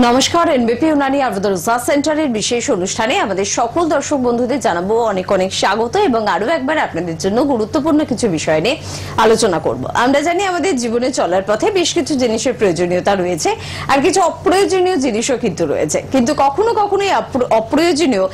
নমস্কার, এনবিপি ইউনানি আয়ুর্বেদ রিসার্চ সেন্টারের বিশেষ অনুষ্ঠানে আমাদের সকল দর্শক বন্ধুদের জানাবো অনেক অনেক স্বাগত এবং আরো একবার আপনাদের জন্য গুরুত্বপূর্ণ কিছু বিষয় নিয়ে আলোচনা করব। আমরা জানি আমাদের জীবনে চলার পথে বেশ কিছু জিনিসের প্রয়োজনীয়তা রয়েছে আর কিছু অপ্রয়োজনীয় জিনিসও কিন্তু রয়েছে, কিন্তু কখনো কখনো এই অপ্রয়োজনীয়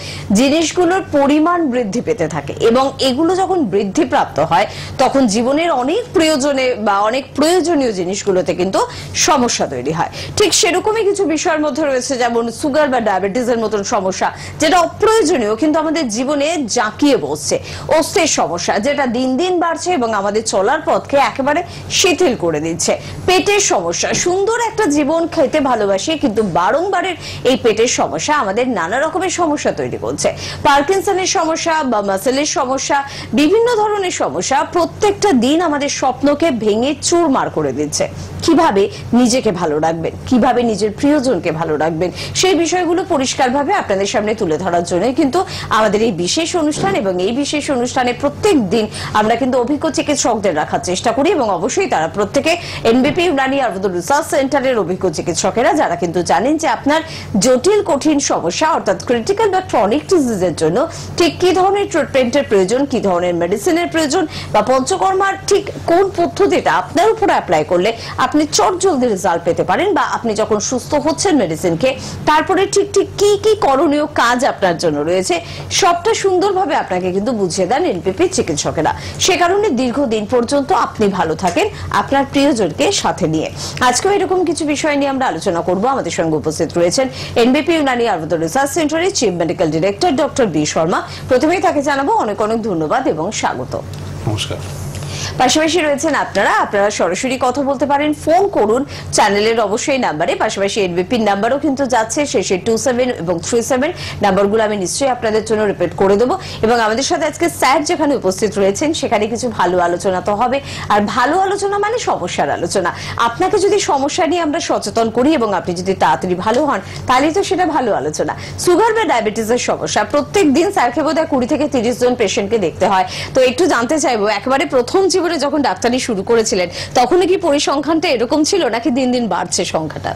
জিনিসগুলোর পরিমাণ বৃদ্ধি পেতে থাকে এবং এগুলো যখন বৃদ্ধিপ্রাপ্ত হয় তখন জীবনের অনেক প্রয়োজনে বা অনেক প্রয়োজনীয় জিনিসগুলোতে কিন্তু সমস্যা তৈরি হয়। ঠিক সেরকমই কিছু বিষয়ের মধ্যে রয়েছে যেমন সুগার বা ডায়াবেটিসের মতন সমস্যা, যেটা অপ্রয়োজনীয় কিন্তু আমাদের জীবনে জাঁকিয়ে বসছে। অস্থির সমস্যা যেটা দিন দিন বাড়ছে এবং আমাদের চলার পথকে একেবারে শিথিল করে দিচ্ছে। পেটের সমস্যা, সুন্দর একটা জীবন খেতে ভালোবাসি কিন্তু বারংবারের এই পেটের সমস্যা আমাদের নানা রকমের সমস্যা তৈরি করছে। পার্কিনসনের সমস্যা বা মাসেলের সমস্যা, বিভিন্ন ধরনের সমস্যা প্রত্যেকটা দিন আমাদের স্বপ্নকে ভেঙে চুরমার করে দিচ্ছে। কিভাবে নিজেকে ভালো রাখবেন, কিভাবে নিজের প্রিয়জনকে ভালো রাখবেন, সেই বিষয়গুলো পরিষ্কারভাবে আপনাদের সামনে তুলে ধরার জন্য কিন্তু আমাদের এই বিশেষ অনুষ্ঠান এবং এই বিশেষ অনুষ্ঠানে প্রত্যেক দিন আমরা কিন্তু অভিজ্ঞ চিকিৎসকদের রাখার চেষ্টা করি এবং অবশ্যই তারা প্রত্যেকে এনবিপি ইউনানি আয়ুর্বেদ রিসার্চ সেন্টারের অভিজ্ঞ চিকিৎসকেরা, যারা কিন্তু জানেন যে আপনার জটিল কঠিন সমস্যা অর্থাৎ ক্রিটিক্যাল বা ক্রনিক ডিজিজের জন্য ঠিক কি ধরনের ট্রিটমেন্টের প্রয়োজন, কি ধরনের মেডিসিনের প্রয়োজন বা পঞ্চকর্মার ঠিক কোন পদ্ধতিটা আপনার উপর অ্যাপ্লাই করলে আপনি চটজলদি রেজাল্ট পেতে পারেন বা আপনি যখন সুস্থ হচ্ছেন মেডিসিনকে তারপরে ঠিক ঠিক কি কি করণীয় কাজ আপনার জন্য রয়েছে সবটা সুন্দরভাবে আপনাকে কিন্তু বুঝিয়ে দেন এনপিপি চিকিৎসকেরা। সে কারণে দীর্ঘদিন পর্যন্ত আপনি ভালো থাকেন আপনার প্রিয়জনকে সাথে নিয়ে। আজকেও এরকম কিছু বিষয় নিয়ে আমরা আলোচনা করব। আমাদের সঙ্গে উপস্থিত রয়েছেন এনবিপি ইউনানি আয়ুর্বেদ রিসার্চ সেন্টারের chief medical director doctor B Sharma. প্রথমেই তাকে জানাবো অনেক অনেক ধন্যবাদ এবং স্বাগত। নমস্কার। পাশাপাশি রয়েছেন আপনারা সরাসরি কথা বলতে পারেন, ফোন করুন চ্যানেলের অবশ্যই নাম্বারে। পাশাপাশি এনবিপির নাম্বারও কিন্তু যাচ্ছে শেষে 27 এবং 37 নাম্বারগুলো আমি নিশ্চয়ই আপনাদের জন্য রিপিট করে দেবো। এবং আমাদের সাথে আজকে স্যার যেখানে উপস্থিত রয়েছেন সেখানে কিছু ভালো আলোচনা তো হবে, আর ভালো আলোচনা মানে সমস্যার আলোচনা। আপনাকে যদি সমস্যা নিয়ে আমরা সচেতন করি এবং আপনি যদি তাড়াতাড়ি ভালো হন তাহলে তো সেটা ভালো আলোচনা। সুগার বা ডায়াবেটিসের সমস্যা প্রত্যেক দিন স্যারকে বোধহয় 20 থেকে 30 জন পেশেন্টকে দেখতে হয়। তো একটু জানতে চাইবো, একেবারে প্রথম জীবনে যখন ডাক্তারি শুরু করেছিলেন তখন কি পরিসংখ্যানটা এরকম ছিল নাকি দিন দিন বাড়ছে সংখ্যাটা?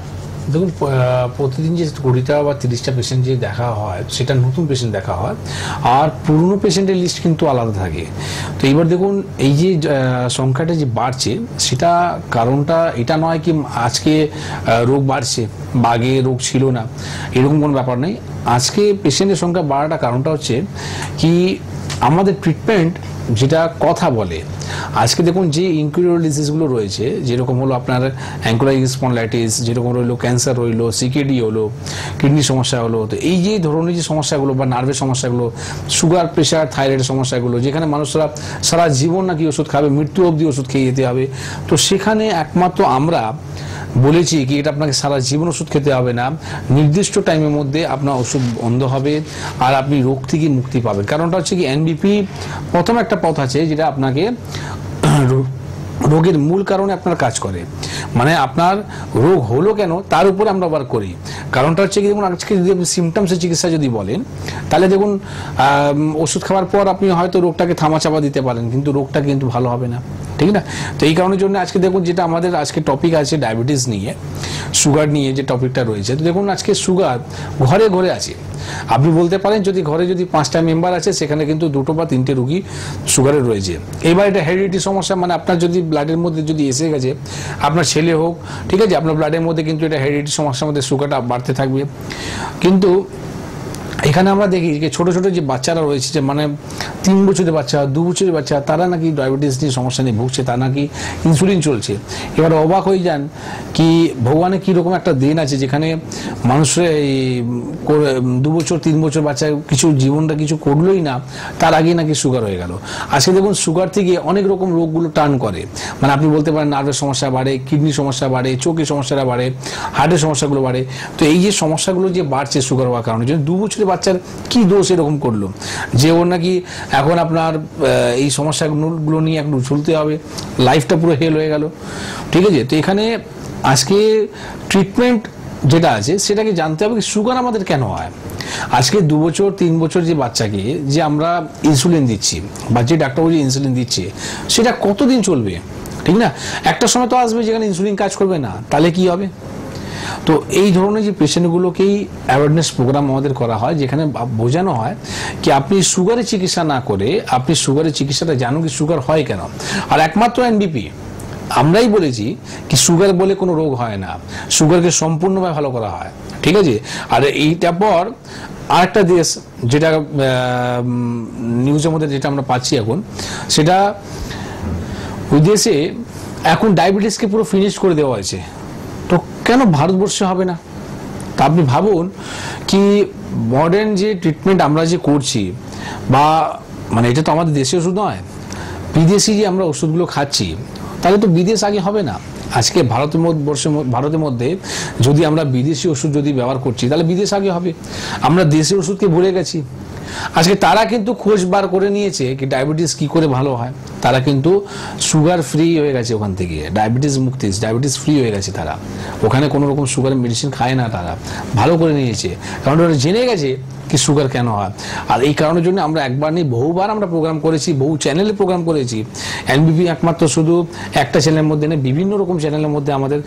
দেখুন, প্রতিদিন যে 20টা বা 30টা পেশেন্ট যে দেখা হয় সেটা নতুন পেশেন্ট দেখা হয়, আর পুরনো পেশেন্টের লিস্ট কিন্তু আলাদা থাকে। তো এইবার দেখুন, এই যে সংখ্যাটা যে বাড়ছে সেটা কারণটা এটা নয় কি আজকে রোগ বাড়ছে বা আগে রোগ ছিল না, এরকম কোনো ব্যাপার নেই। আজকে পেশেন্টের সংখ্যা বাড়াটা কারণটা হচ্ছে কি আমাদের ট্রিটমেন্ট যেটা কথা বলে। আজকে দেখুন যে ইনকিউরেবল ডিজিজগুলো রয়েছে, যেরকম হলো আপনার অ্যাঙ্কোলাইটিস স্পন্ডাইলাইটিস, যেরকম রইলো ক্যান্সার, রইলো সিকেডি, হলো কিডনি সমস্যা, হলো তো এই যে ধরনের যে সমস্যাগুলো বা নার্ভের সমস্যাগুলো, সুগার প্রেশার থাইরয়েডের সমস্যাগুলো, যেখানে মানুষরা সারা জীবন নাকি ওষুধ খাবে, মৃত্যু অবধি ওষুধ খেয়ে যেতে হবে, তো সেখানে একমাত্র আমরা বলেছি কি এটা আপনাকে সারা জীবন ওষুধ খেতে হবে না, নির্দিষ্ট টাইমের মধ্যে আপনার ওষুধ বন্ধ হবে আর আপনি রোগ থেকে মুক্তি পাবেন। কারণটা হচ্ছে কি এনবিপি প্রথম একটা পথ আছে যেটা আপনাকে রোগের মূল কারণে আপনার কাজ করে, মানে আপনার রোগ হলো কেন তার উপরে আমরা ওয়ার্ক করি। কারণটা হচ্ছে কি দেখুন, আজকে যদি আপনি সিমটমসের চিকিৎসা যদি বলেন তাহলে দেখুন ওষুধ খাওয়ার পর আপনি হয়তো রোগটাকে থামাচাপা দিতে পারেন কিন্তু রোগটা কিন্তু ভালো হবে না, ঠিক না? তো এই কারণের জন্য আজকে দেখুন যেটা আমাদের আজকে টপিক আছে ডায়াবেটিস নিয়ে, সুগার নিয়ে যে টপিকটা রয়েছে। তো দেখুন আজকে সুগার ঘরে ঘরে আছে। আপনি বলতে পারেন যদি ঘরে যদি 5টা মেম্বার আছে সেখানে কিন্তু 2টো বা 3টে রোগী সুগারের রয়েছে। এবার এটা হেরিডিটি সমস্যা, মানে আপনার যদি ব্লাডের মধ্যে যদি এসে গেছে, আপনার ছেলে হোক, ঠিক আছে, আপনার ব্লাডের মধ্যে কিন্তু এটা হেরিডিটি সমস্যার মধ্যে সুগারটা বাড়তে থাকবে। কিন্তু এখানে আমরা দেখি যে ছোট ছোট যে বাচ্চারা রয়েছে, যে মানে 3 বছরের বাচ্চা, 2 বছরের বাচ্চা, তারা নাকি ডায়াবেটিস নিয়ে সমস্যা নিয়ে ভুগছে, তার নাকি ইনসুলিন চলছে। এবার অবাক হয়ে যান কি ভগবানের কীরকম একটা দিন আছে যেখানে মানুষের এই 2 বছর 3 বছর বাচ্চা কিছু জীবনটা কিছু করলোই না, তার আগেই নাকি সুগার হয়ে গেল। আজকে দেখুন সুগার থেকে অনেক রকম রোগগুলো টার্ন করে, মানে আপনি বলতে পারেন নার্ভের সমস্যা বাড়ে, কিডনির সমস্যা বাড়ে, চোখের সমস্যাটা বাড়ে, হার্টের সমস্যাগুলো বাড়ে। তো এই যে সমস্যাগুলো যে বাড়ছে সুগার হওয়ার কারণে, যদি 2 বছরের বাচ্চার কি দোষ এরকম করলো যে ওর নাকি এখন আপনার এই সমস্যাগুলো নিয়ে একটু ঝুলতে হবে, লাইফটা পুরো হেল হয়ে গেল, ঠিক আছে? তো এখানে আজকে ট্রিটমেন্ট যেটা আছে সেটাকে জানতে হবে সুগার আমাদের কেন হয়। আজকে 2 বছর 3 বছর যে বাচ্চাকে যে আমরা ইনসুলিন দিচ্ছি বা যে ডাক্তারবাবু যে ইনসুলিন দিচ্ছে সেটা কতদিন চলবে, ঠিক না? একটা সময় তো আসবে যেখানে ইনসুলিন কাজ করবে না, তাহলে কি হবে? তো এই ধরনের যে পেশেন্টগুলোকেই অ্যাওয়ারনেস প্রোগ্রাম আমাদের করা হয়, যেখানে বোঝানো হয় কি আপনি সুগারের চিকিৎসা না করে আপনি সুগারের চিকিৎসাটা জানুন কি সুগার হয় কেন। আর একমাত্র এনবিপি আমরাই বলেছি কি সুগার বলে কোনো রোগ হয় না, সুগারকে সম্পূর্ণভাবে ভালো করা হয়, ঠিক আছে। আর এইটা পর আরেকটা দেশ যেটা নিউজের মধ্যে যেটা আমরা পাচ্ছি এখন, সেটা ওই দেশে এখন ডায়াবেটিসকে পুরো ফিনিশ করে দেওয়া হয়েছে। তো কেন ভারতবর্ষে হবে না? তা আপনি ভাবুন কি মডার্ন যে ট্রিটমেন্ট আমরা যে করছি, বা মানে এটা তো আমাদের দেশীয় ওষুধ নয়, বিদেশি যে আমরা ওষুধগুলো খাচ্ছি, তাহলে তো বিদেশ আগে হবে না। আজকে ভারতের মধ্যে যদি আমরা বিদেশি ওষুধ যদি ব্যবহার করছি, তাহলে বিদেশ আগে হবে। আমরা দেশি ওষুধকে ভুলে গেছি। আজকে তারা কিন্তু খোঁজ বার করে নিয়েছে কি ডায়াবেটিস কি করে ভালো হয়। তারা কিন্তু সুগার ফ্রি হয়ে গেছে, ওখান থেকে ডায়াবেটিস মুক্তি, ডায়াবেটিস ফ্রি হয়ে গেছে তারা। ওখানে কোনো রকম সুগারের মেডিসিন খায় না, তারা ভালো করে নিয়েছে, কারণ ওরা জেনে গেছে কি সুগার কেন হয়। আর এই কারণের জন্য আমরা একবার নেই বহুবার আমরা প্রোগ্রাম করেছি, বহু চ্যানেলে প্রোগ্রাম করেছি। এনবিপি একমাত্র শুধু একটা চ্যানেলের মধ্যে নেই, বিভিন্ন রকম চ্যানেলের মধ্যে আমাদের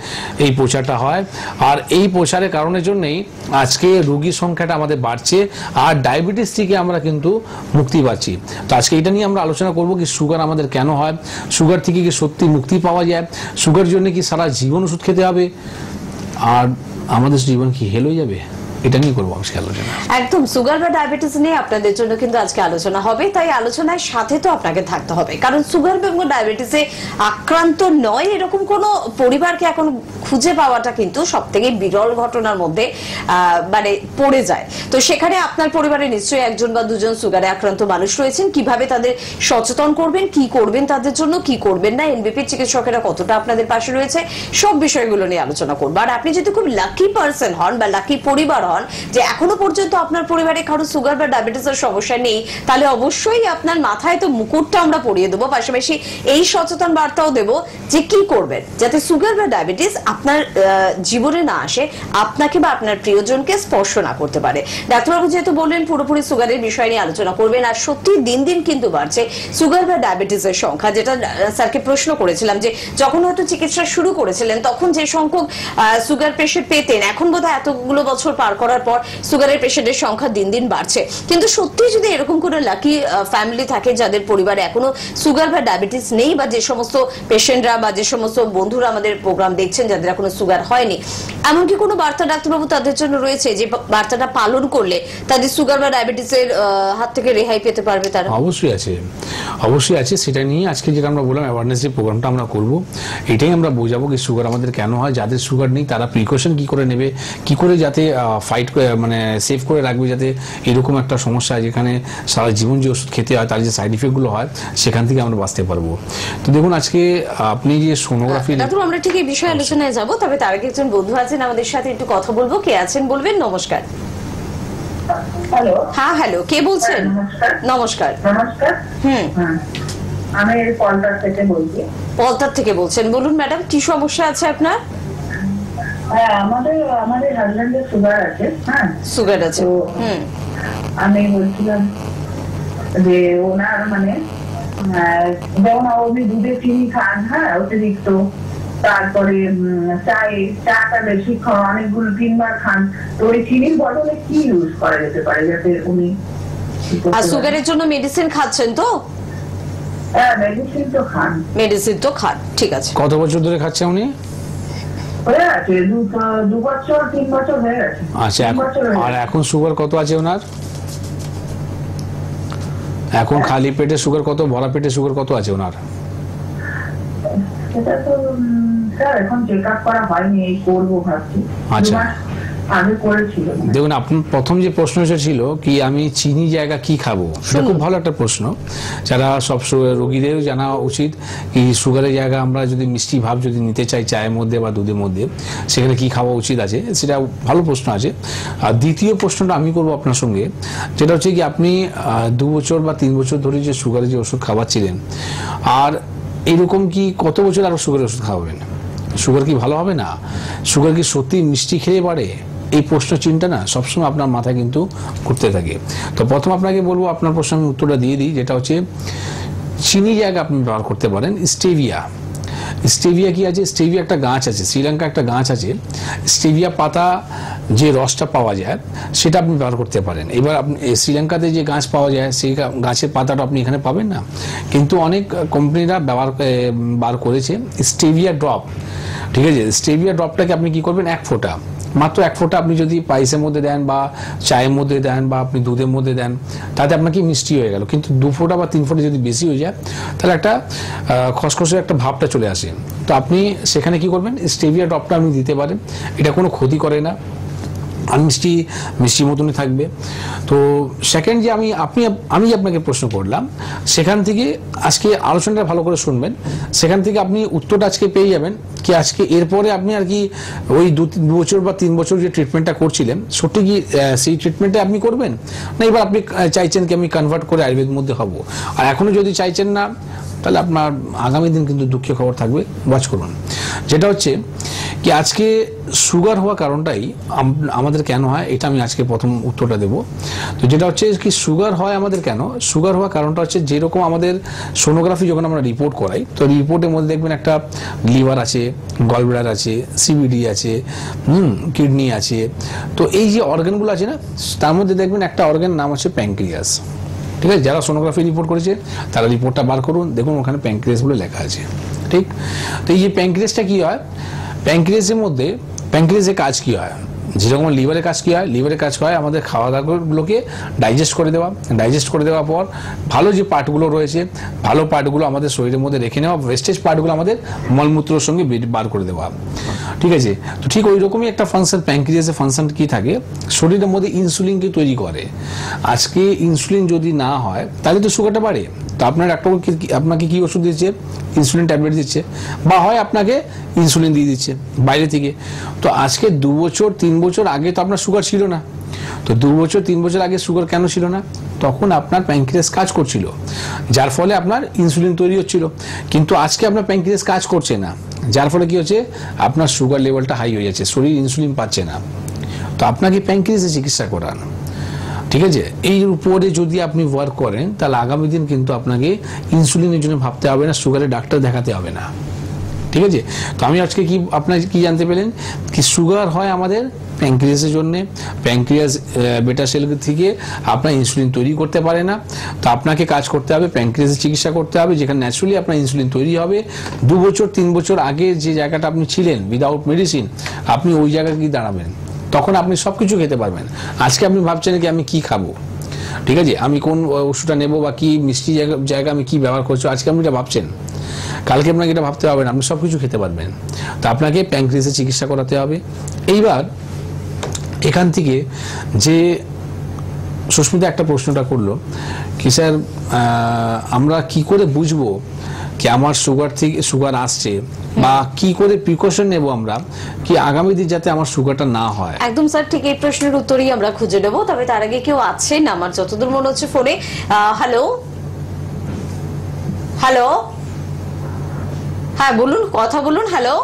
এই প্রচারটা হয়। আর এই প্রচারের কারণের জন্যই আজকে রোগীর সংখ্যাটা আমাদের বাড়ছে, আর ডায়াবেটিস থেকে আমরা কিন্তু মুক্তি পাচ্ছি। তো আজকে এটা নিয়ে আমরা আলোচনা করব কি সুগার আমাদের কেন হয়, সুগার থেকে কি সত্যি মুক্তি পাওয়া যায়, সুগার জন্য কি সারা জীবন ওষুধ খেতে হবে, আর আমাদের জীবন কি হেল হয়ে যাবে, এটা নিয়ে করবো আজকে আলোচনা। একদম সুগার বা ডায়াবেটিস নিয়ে আপনাদের জন্য কিন্তু আজকে আলোচনা হবে, তাই আলোচনার সাথে তো আপনাকে থাকতে হবে, কারণ সুগার এবং ডায়াবেটিসে আক্রান্ত নয় এরকম কোনো পরিবারকে এখন খুঁজে পাওয়াটা কিন্তু সবথেকে বিরল ঘটনার মধ্যে মানে পড়ে যায়। তো সেখানে আপনার পরিবারে নিশ্চয়ই একজন বা দুজন সুগারে আক্রান্ত মানুষ রয়েছেন। কিভাবে তাদের সচেতন করবেন, কি করবেন তাদের জন্য, কি করবেন না, এনবিপির চিকিৎসকেরা কতটা আপনাদের পাশে রয়েছে, সব বিষয়গুলো নিয়ে আলোচনা করবো। আর আপনি যদি খুব লাকি পার্সন হন বা লাকি পরিবার হন যে এখনো পর্যন্ত আপনার পরিবারে কারো সুগার বা ডায়াবেটিসের সমস্যা নেই, তাহলে অবশ্যই আপনার মাথায় তো মুকুটটা আমরা পরিয়ে দেবো, পাশাপাশি এই সচেতন বার্তাও দেব যে কি করবেন যাতে সুগার বা ডায়াবেটিস আপনার জীবনে না আসে, আপনাকে বা আপনার প্রিয়জনকে স্পর্শ না করতে পারে। ডাক্তারবাবু যেহেতু বললেন পুরোপুরি সুগারের বিষয় নিয়ে আলোচনা করবেন, আর সত্যি দিন দিন কিন্তু বাড়ছে সুগার বা ডায়াবেটিসের সংখ্যা। যেটা স্যারকে প্রশ্ন করেছিলাম যে যখন হয়তো চিকিৎসা শুরু করেছিলেন তখন যে সংখ্যক সুগার পেশেন্ট পেতেন, এখন বোধহয় এতগুলো বছর পার করার পর সুগারের পেশেন্টের সংখ্যা দিন দিন বাড়ছে। কিন্তু সত্যি যদি এরকম কোনো লাকি ফ্যামিলি থাকে যাদের পরিবারে এখনো সুগার বা ডায়াবেটিস নেই, বা যে সমস্ত পেশেন্টরা বা যে সমস্ত বন্ধুরা আমাদের প্রোগ্রাম দেখছেন যাদের এখনো সুগার হয়নি, এমনকি কোনো বার্তা ডাক্তারবাবু তাদের জন্য রয়েছে যে বার্তাটা পালন করলে তাদের সুগার বা ডায়াবেটিসের হাত থেকে রেহাই পেতে পারবে? তারা অবশ্যই আছে, অবশ্যই আছে। সেটা নিয়ে আজকে যেটা আমরা বললাম অ্যাওয়ারনেস যে প্রোগ্রামটা আমরা করব, এটাই আমরা বোঝাবো কি সুগার আমাদের কেন হয়, যাদের সুগার নেই তারা প্রিকশন কি করে নেবে, কি করে যাতে ফাইট মানে সেভ করে রাখবে, যাতে এরকম একটা সমস্যা যেখানে সারা জীবন যে ওষুধ খেতে হয় তার যে সাইড ইফেক্টগুলো হয় সেখান থেকে আমরা বাঁচতে পারবো। তো দেখুন আজকে আপনি যে সোনোগ্রাফি, আমরা ঠিক এই বিষয়ে আলোচনায় যাব, তবে তার আগে একজন বন্ধু আছেন আমাদের সাথে, একটু কথা বলবো। কে আছেন বলবেন? নমস্কার। হ্যালো। হ্যাঁ হ্যালো, কে বলছেন? নমস্কার। নমস্কার। আমি পলতার থেকে বলছি। পলতার থেকে বলছেন, বলুন ম্যাডাম কি সমস্যা আছে আপনার? হ্যাঁ, আমাদের হাজবেন্ডের সুগার আছে। হ্যাঁ, সুগার আছে। আমি বলছিলাম যে ওনার মানে যেমন আপনি দুধে চিনি খান, হ্যাঁ অতিরিক্ত, তারপরে চাটা বেশি খান, অনেকগুলো 3 বার খান, তো ওই চিনির বদলে কি ইউজ করা যেতে পারে যাতে উনি? আর সুগারের জন্য মেডিসিন খাচ্ছেন তো? হ্যাঁ, মেডিসিন তো খান। মেডিসিন তো খান, ঠিক আছে। কত বছর ধরে খাচ্ছে উনি? হয়ে আছে 2 বছর 3 বছর হয়ে গেছে। আচ্ছা, আর এখন সুগার কত আছে ওনার? এখন খালি পেটে সুগার কত, ভরা পেটে সুগার কত আছে ওনার? সেটা তো স্যার এখন চেক আপ করা হয়নি, এই করবো ভাবছি। আচ্ছা, আগে করেছিল। দেখুন আপনার প্রথম যে প্রশ্ন ছিল কি আমি চিনি জায়গা কি খাবো, সেটা খুব ভালো একটা প্রশ্ন। যারা সব রোগীদেরও জানা উচিত কি সুগারের জায়গা আমরা যদি মিষ্টি ভাব যদি নিতে চাই চায়ের মধ্যে বা দুধের মধ্যে, সেখানে কি খাওয়া উচিত আছে, সেটা ভালো প্রশ্ন আছে। আর দ্বিতীয় প্রশ্নটা আমি করবো আপনার সঙ্গে, যেটা হচ্ছে কি আপনি 2 বছর বা 3 বছর ধরে যে সুগারের যে ওষুধ খাওয়াচ্ছিলেন, আর এরকম কি কত বছর আরো সুগারের ওষুধ খাওয়াবেন? সুগার কি ভালো হবে না? সুগার কি সত্যি মিষ্টি খেয়ে বাড়ে? এই প্রশ্ন চিন্তা না সবসময় আপনার মাথায় কিন্তু ঘুরতে থাকে। তো প্রথম আপনাকে বলবো, আপনার প্রশ্নের উত্তরটা দিয়ে দিই, যেটা হচ্ছে চিনি জায়গা আপনি ব্যবহার করতে পারেন স্টেভিয়া। স্টেভিয়া কি আছে, স্টেভিয়া একটা গাছ আছে, শ্রীলঙ্কা একটা গাছ আছে, স্টেভিয়া পাতা যে রসটা পাওয়া যায় সেটা আপনি ব্যবহার করতে পারেন। এবার আপনি শ্রীলঙ্কাতে যে গাছ পাওয়া যায় সেই গাছের পাতাটা আপনি এখানে পাবেন না, কিন্তু অনেক কোম্পানিরা বার করেছে স্টেভিয়া ড্রপ। ঠিক আছে, স্টেভিয়া ড্রপটাকে আপনি কি করবেন, 1 ফোঁটা, মাত্র 1 ফোঁটা আপনি যদি পায়েসের মধ্যে দেন বা চায়ের মধ্যে দেন বা আপনি দুধের মধ্যে দেন, তাতে আপনার কি মিষ্টি হয়ে গেল। কিন্তু 2 ফোঁটা বা 3 ফোঁটা যদি বেশি হয়ে যায় তাহলে একটা খসখসে একটা ভাবটা চলে আসে। তো আপনি সেখানে কি করবেন, স্টেভিয়া ড্রপটা আপনি দিতে পারেন, এটা কোনো ক্ষতি করে না, মিষ্টি মতনই থাকবে। তো সেকেন্ড যে আমি আপনাকে প্রশ্ন করলাম, সেখান থেকে আজকে আলোচনাটা ভালো করে শুনবেন, সেখান থেকে আপনি উত্তরটা আজকে পেয়ে যাবেন কি আজকে এরপরে আপনি আর কি ওই 2 বছর বা 3 বছর যে ট্রিটমেন্টটা করছিলেন সত্যি কি সেই ট্রিটমেন্টে আপনি করবেন, না এবার আপনি চাইছেন কি আমি কনভার্ট করে আয়ুর্বেদ মধ্যে হব। আর এখনো যদি চাইছেন না তাহলে আপনার আগামী দিন কিন্তু দুঃখের খবর থাকবে, ওয়াচ করুন। যেটা হচ্ছে কি আজকে সুগার হওয়ার কারণটাই আমাদের কেন হয়, এটা আমি আজকে প্রথম উত্তরটা দেব। তো যেটা হচ্ছে কি সুগার হয় আমাদের কেন, সুগার হওয়ার কারণটা হচ্ছে যেরকম আমাদের সোনোগ্রাফি যখন আমরা রিপোর্ট করাই, তো রিপোর্টের মধ্যে দেখবেন একটা লিভার আছে, গলব্লাডার আছে, সিবিডি আছে, কিডনি আছে। তো এই যে অর্গানগুলো আছে না, তার মধ্যে দেখবেন একটা অর্গান নাম হচ্ছে প্যানক্রিয়াস। ঠিক আছে, যারা সোনোগ্রাফি রিপোর্ট করেছে তারা রিপোর্টটা বার করুন, দেখুন ওখানে প্যানক্রিয়াস বলে লেখা আছে। ঠিক, তো এই যে প্যানক্রিয়াসটা কি হয়, প্যানক্রিয়াসের মধ্যে প্যানক্রিয়াসের কাজ কি হয়, যেরকম লিভারের কাজ কি হয়, লিভারের কাজ হয় আমাদের খাওয়া দাওয়াগুলোকে ডাইজেস্ট করে দেওয়ার পর ভালো যে পার্টগুলো রয়েছে, ভালো পার্টগুলো আমাদের শরীরের মধ্যে রেখে নেওয়া, ওয়েস্টেজ পার্টগুলো আমাদের মলমূত্রের সঙ্গে বার করে দেওয়া। ঠিক আছে, তো ঠিক ওই রকমই একটা ফাংশন প্যানক্রিয়াসের ফাংশন কি থাকে, শরীরের মধ্যে ইনসুলিনকে তৈরি করে। আজকে ইনসুলিন যদি না হয় তাহলে তো সুগারটা বাড়ে। তো আপনার ডাক্তার আপনাকে কি ওষুধ দিচ্ছে, ইনসুলিন ট্যাবলেট দিচ্ছে, বা হয় আপনাকে ইনসুলিন দিয়ে দিচ্ছে বাইরে থেকে। তো আজকে 2 বছর 3 বছর আগে তো আপনার সুগার ছিল না। তো 2 বছর 3 বছর আগে সুগার কেন ছিল না, তখন আপনার প্যানক্রিয়াস কাজ করছিল, যার ফলে আপনার ইনসুলিন তৈরি হচ্ছিল। কিন্তু আজকে আপনার প্যানক্রিয়াস কাজ করছে না, যার ফলে কি হচ্ছে, আপনার সুগার লেভেলটা হাই হয়ে যাচ্ছে, শরীর ইনসুলিন পাচ্ছে না। তো আপনাকে প্যানক্রিয়াসের চিকিৎসা করান। ঠিক আছে, এই উপরে যদি আপনি ওয়ার্ক করেন তাহলে আগামী দিন কিন্তু আপনাকে ইনসুলিনের জন্য ভাবতে হবে না, সুগারের ডাক্তার দেখাতে হবে না। ঠিক আছে, তো আমি আজকে আপনার কি জানতে পেলেন কি সুগার হয় আমাদের প্যানক্রিয়াসের জন্য। প্যানক্রিয়াস বেটা সেল থেকে আপনার ইনসুলিন তৈরি করতে পারে না, তো আপনাকে কাজ করতে হবে, প্যানক্রিয়াসের চিকিৎসা করতে হবে, যেখানে ন্যাচুরালি আপনার ইনসুলিন তৈরি হবে। 2 বছর 3 বছর আগে যে জায়গাটা আপনি ছিলেন উইদাউট মেডিসিন, আপনি ওই জায়গায় কি দাঁড়াবেন, তখন আপনি সবকিছু খেতে পারবেন। আজকে আপনি ভাবছেন কি আমি কি খাবো, ঠিক আছে, আমি কোন ওষুধটা নেবো বা কি মিষ্টি জায়গা আমি কি ব্যবহার করছি, আজকে আপনি এটা ভাবছেন, কালকে আপনাকে এটা ভাবতে হবে না, আপনি সবকিছু খেতে পারবেন। তো আপনাকে প্যানক্রিয়াসের চিকিৎসা করাতে হবে। এইবার এখান থেকে যে সুস্মিতা একটা প্রশ্নটা করলো কি স্যার আমরা কি করে বুঝবো কি আমার সুগার আসছে, বা কি করে প্রিকশন নেব আমরা কি আগামী দিন যাতে আমার সুগারটা না হয়। একদম স্যার, ঠিক এই প্রশ্নের উত্তরই আমরা খুঁজে নেব। তবে তার আগে কেউ আছেন আমার যতদূর মনে হচ্ছে ফোনে। হ্যালো হ্যালো, হ্যাঁ বলুন, কথা বলুন। হ্যালো,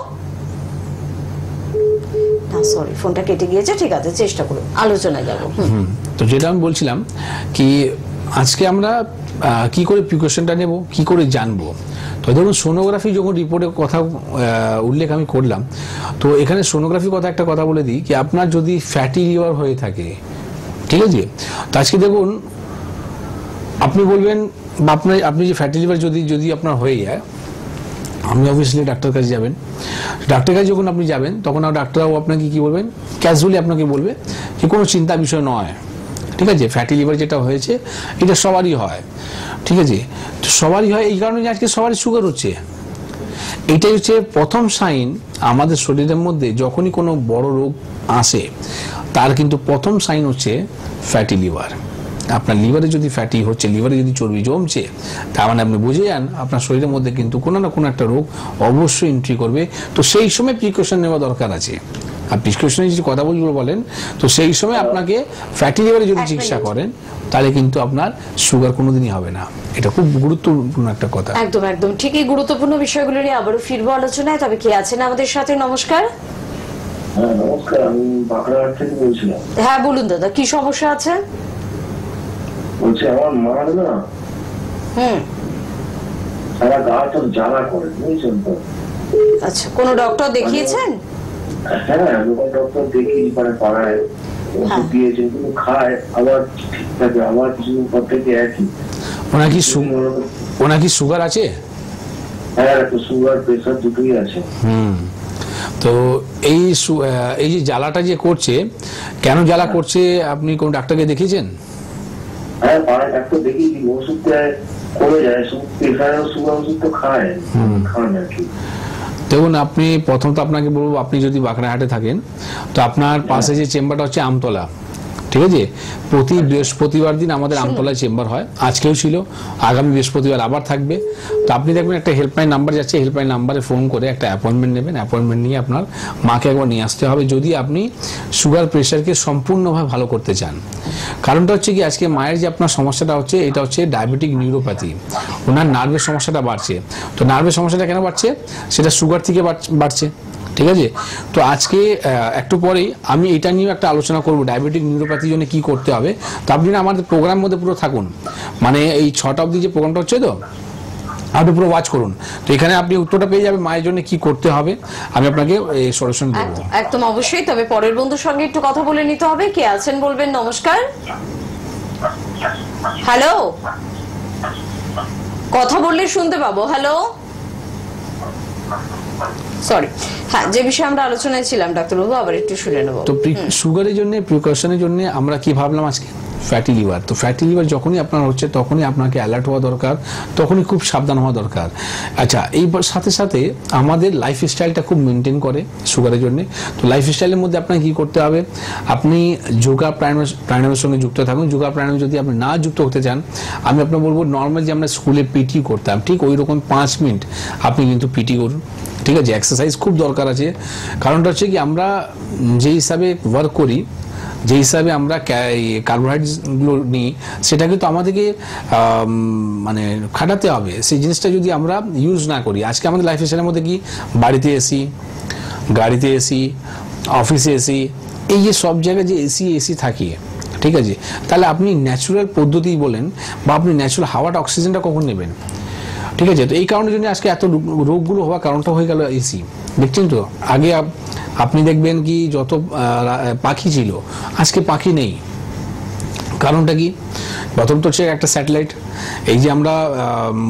সরি ফোনটা কেটে গিয়েছে, ঠিক আছে চেষ্টা করুন, আলোচনায় যাব। তো যেটা আমি বলছিলাম কি আজকে আমরা কি করে প্রিকশনটা নেব, কি করে জানবো। তো ধরুন সোনোগ্রাফি যখন রিপোর্টের কথা উল্লেখ আমি করলাম, তো এখানে সোনোগ্রাফির কথা একটা কথা বলে দিই কি আপনার যদি ফ্যাটি লিভার হয়ে থাকে, ঠিক আছে, তো আজকে দেখুন আপনি বলবেন বা আপনি যে ফ্যাটি লিভার যদি আপনার হয়ে যায়, আপনি অবভিয়াসলি ডাক্তার কাছে যাবেন। ডাক্তার কাছে যখন আপনি যাবেন তখন ডাক্তারবাবু আপনাকে কি বলবেন, ক্যাজুয়ালি আপনাকে বলবে যে কোনো চিন্তার বিষয় নয়, ঠিক আছে, ফ্যাটি লিভার যেটা হয়েছে এটা সবারই হয়। ঠিক আছে, তো সবারই হয় এই কারণে যে আজকে সবারই সুগার হচ্ছে। এটাই হচ্ছে প্রথম সাইন আমাদের শরীরের মধ্যে যখনই কোনো বড় রোগ আসে, তার কিন্তু প্রথম সাইন হচ্ছে ফ্যাটি লিভার। আপনার লিভারে যদি ফ্যাটি হচ্ছে, লিভারে যদি চর্বি জমছে, তার মানে আপনি বুঝে যান আপনার শরীরের মধ্যে কিন্তু কোনো না কোনো একটা রোগ অবশ্যই এন্ট্রি করবে। তো সেই সময় প্রিকশন নেওয়া দরকার আছে। আর প্রিকশনের যদি কথা বলেন, তো সেই সময় আপনাকে ফ্যাটি লিভারে যদি চিকিৎসা করেন তাহলে কিন্তু আপনার সুগার কোনোদিনই হবে না। এটা খুব গুরুত্বপূর্ণ একটা কথা। একদম একদম ঠিক। এই গুরুত্বপূর্ণ বিষয়গুলো নিয়ে আবারও ফিরবো আলোচনায়। তবে কে আছেন আমাদের সাথে? নমস্কার। হ্যাঁ নমস্কার, আমি বাঁকড়াহাট থেকে বলছিলাম। হ্যাঁ বলুন দাদা, কি সমস্যা আছে? বলছি আমার মার না সারা গা তো জ্বালা করে, বুঝছেন তো। আচ্ছা, কোনো ডক্টর দেখিয়েছেন? হ্যাঁ, লোকাল ডক্টর দেখি, মানে পাড়ায় ওষুধ দিয়েছে, কিন্তু খায় আবার ঠিক থাকে, আবার কিছুদিন পর থেকে একই। ওনার কি সুগার আছে? হ্যাঁ, তো সুগার প্রেশার দুটোই আছে। তো এই যে জ্বালাটা যে করছে, কেন জ্বালা করছে আপনি কোন ডাক্তারকে দেখিয়েছেন? হ্যাঁ, পাড়ায় ডাক্তার দেখিয়েছি, ওষুধ দেয়, কমে যায়, প্রেশার সুগার ওষুধ তো খায়, খান আর কি। দেখুন, আপনি প্রথমত আপনাকে বলবো, আপনি যদি বাঁকড়াহাটে থাকেন তো আপনার পাশে যে চেম্বারটা হচ্ছে আমতলা, ঠিক আছে? প্রতি বৃহস্পতিবার দিন আমাদের আমতলায় চেম্বার হয়, আজকেও ছিল, আগামী বৃহস্পতিবার আবার থাকবে। তো আপনি দেখবেন একটা হেল্পলাইন নাম্বার যাচ্ছে, হেল্পলাইন নাম্বারে ফোন করে একটা অ্যাপয়েন্টমেন্ট নেবেন, অ্যাপয়েন্টমেন্ট নিয়ে আপনার মাকে একবার নিয়ে আসতে হবে যদি আপনি সুগার প্রেশারকে সম্পূর্ণভাবে ভালো করতে চান। কারণটা হচ্ছে কি, আজকে মায়ের যে আপনার সমস্যাটা হচ্ছে, এটা হচ্ছে ডায়াবেটিক নিউরোপ্যাথি, ওনার নার্ভের সমস্যাটা বাড়ছে। তো নার্ভের সমস্যাটা কেন বাড়ছে? সেটা সুগার থেকে বাড়ছে, ঠিক আছে? তো আজকে একটু পরেই আমি এটা নিয়ে একটা আলোচনা করব, ডায়াবেটিক নিউরোপ্যাথির জন্য কি করতে হবে। তো আপনি আমাদের প্রোগ্রামের মধ্যে পুরো থাকুন, মানে এই 6টা অবধি যে প্রোগ্রামটা হচ্ছে, তো আপনি পুরো ওয়াচ করুন। তো এখানে আপনি উত্তরটা পেয়ে যাবেন মায়ের জন্য কি করতে হবে, আমি আপনাকে সলিউশন দেবো। একদম অবশ্যই। তবে পরের বন্ধুর সঙ্গে একটু কথা বলে নিতে হবে। কে আছেন বলবেন। নমস্কার, হ্যালো, কথা বললে শুনতে পাবো। হ্যালো, সরি, হ্যাঁ, যে বিষয়ে আমরা আলোচনায় ছিলাম ডাক্তারবাবু, আবার একটু শুনে নেব। তো সুগারের জন্য, প্রিকশনের জন্য আমরা কি ভাবলাম আজকে, ফ্যাটি লিভার। তো ফ্যাটি লিভার যখনই আপনার হচ্ছে তখনই আপনাকে অ্যালার্ট হওয়া দরকার, তখনই খুব সাবধান হওয়া দরকার। আচ্ছা, এই সাথে সাথে আমাদের লাইফস্টাইলটা খুব মেনটেন করে সুগারের জন্য। তো লাইফস্টাইলের মধ্যে আপনাকে কি করতে হবে, আপনি যোগা প্রাণায়ামের সঙ্গে যুক্ত থাকুন। যোগা প্রাণায়াম যদি আপনি না যুক্ত হতে চান, আমি আপনার বলবো নর্মাল যে আমরা স্কুলে পিটি করতাম, ঠিক ওই রকম 5 মিনিট আপনি কিন্তু পিটি করুন, ঠিক আছে? এক্সারসাইজ খুব দরকার আছে। কারণটা হচ্ছে কি, আমরা যে হিসাবে ওয়ার্ক করি, যে হিসাবে আমরা কার্বোহাইড্রেটগুলো নিই, সেটা কিন্তু আমাদেরকে মানে খাটাতে হবে। সেই জিনিসটা যদি আমরা ইউজ না করি, আজকে আমাদের লাইফস্টাইলের মধ্যে কি, বাড়িতে এসি, গাড়িতে এসি, অফিসে এসি, এই যে সব জায়গায় যে এসি থাকে, ঠিক আছে? তাহলে আপনি ন্যাচুরাল পদ্ধতি বলেন বা আপনি ন্যাচুরাল হাওয়াটা, অক্সিজেনটা কখন নেবেন, ঠিক আছে? তো এই কারণের জন্য আজকে এত রোগগুলো হওয়ার কারণটা হয়ে গেল এসি। দেখছেন তো, আগে আপনি দেখবেন কি যত পাখি ছিল, আজকে পাখি নেই। কারণটা কি? প্রথম তো হচ্ছে একটা স্যাটেলাইট, এই যে আমরা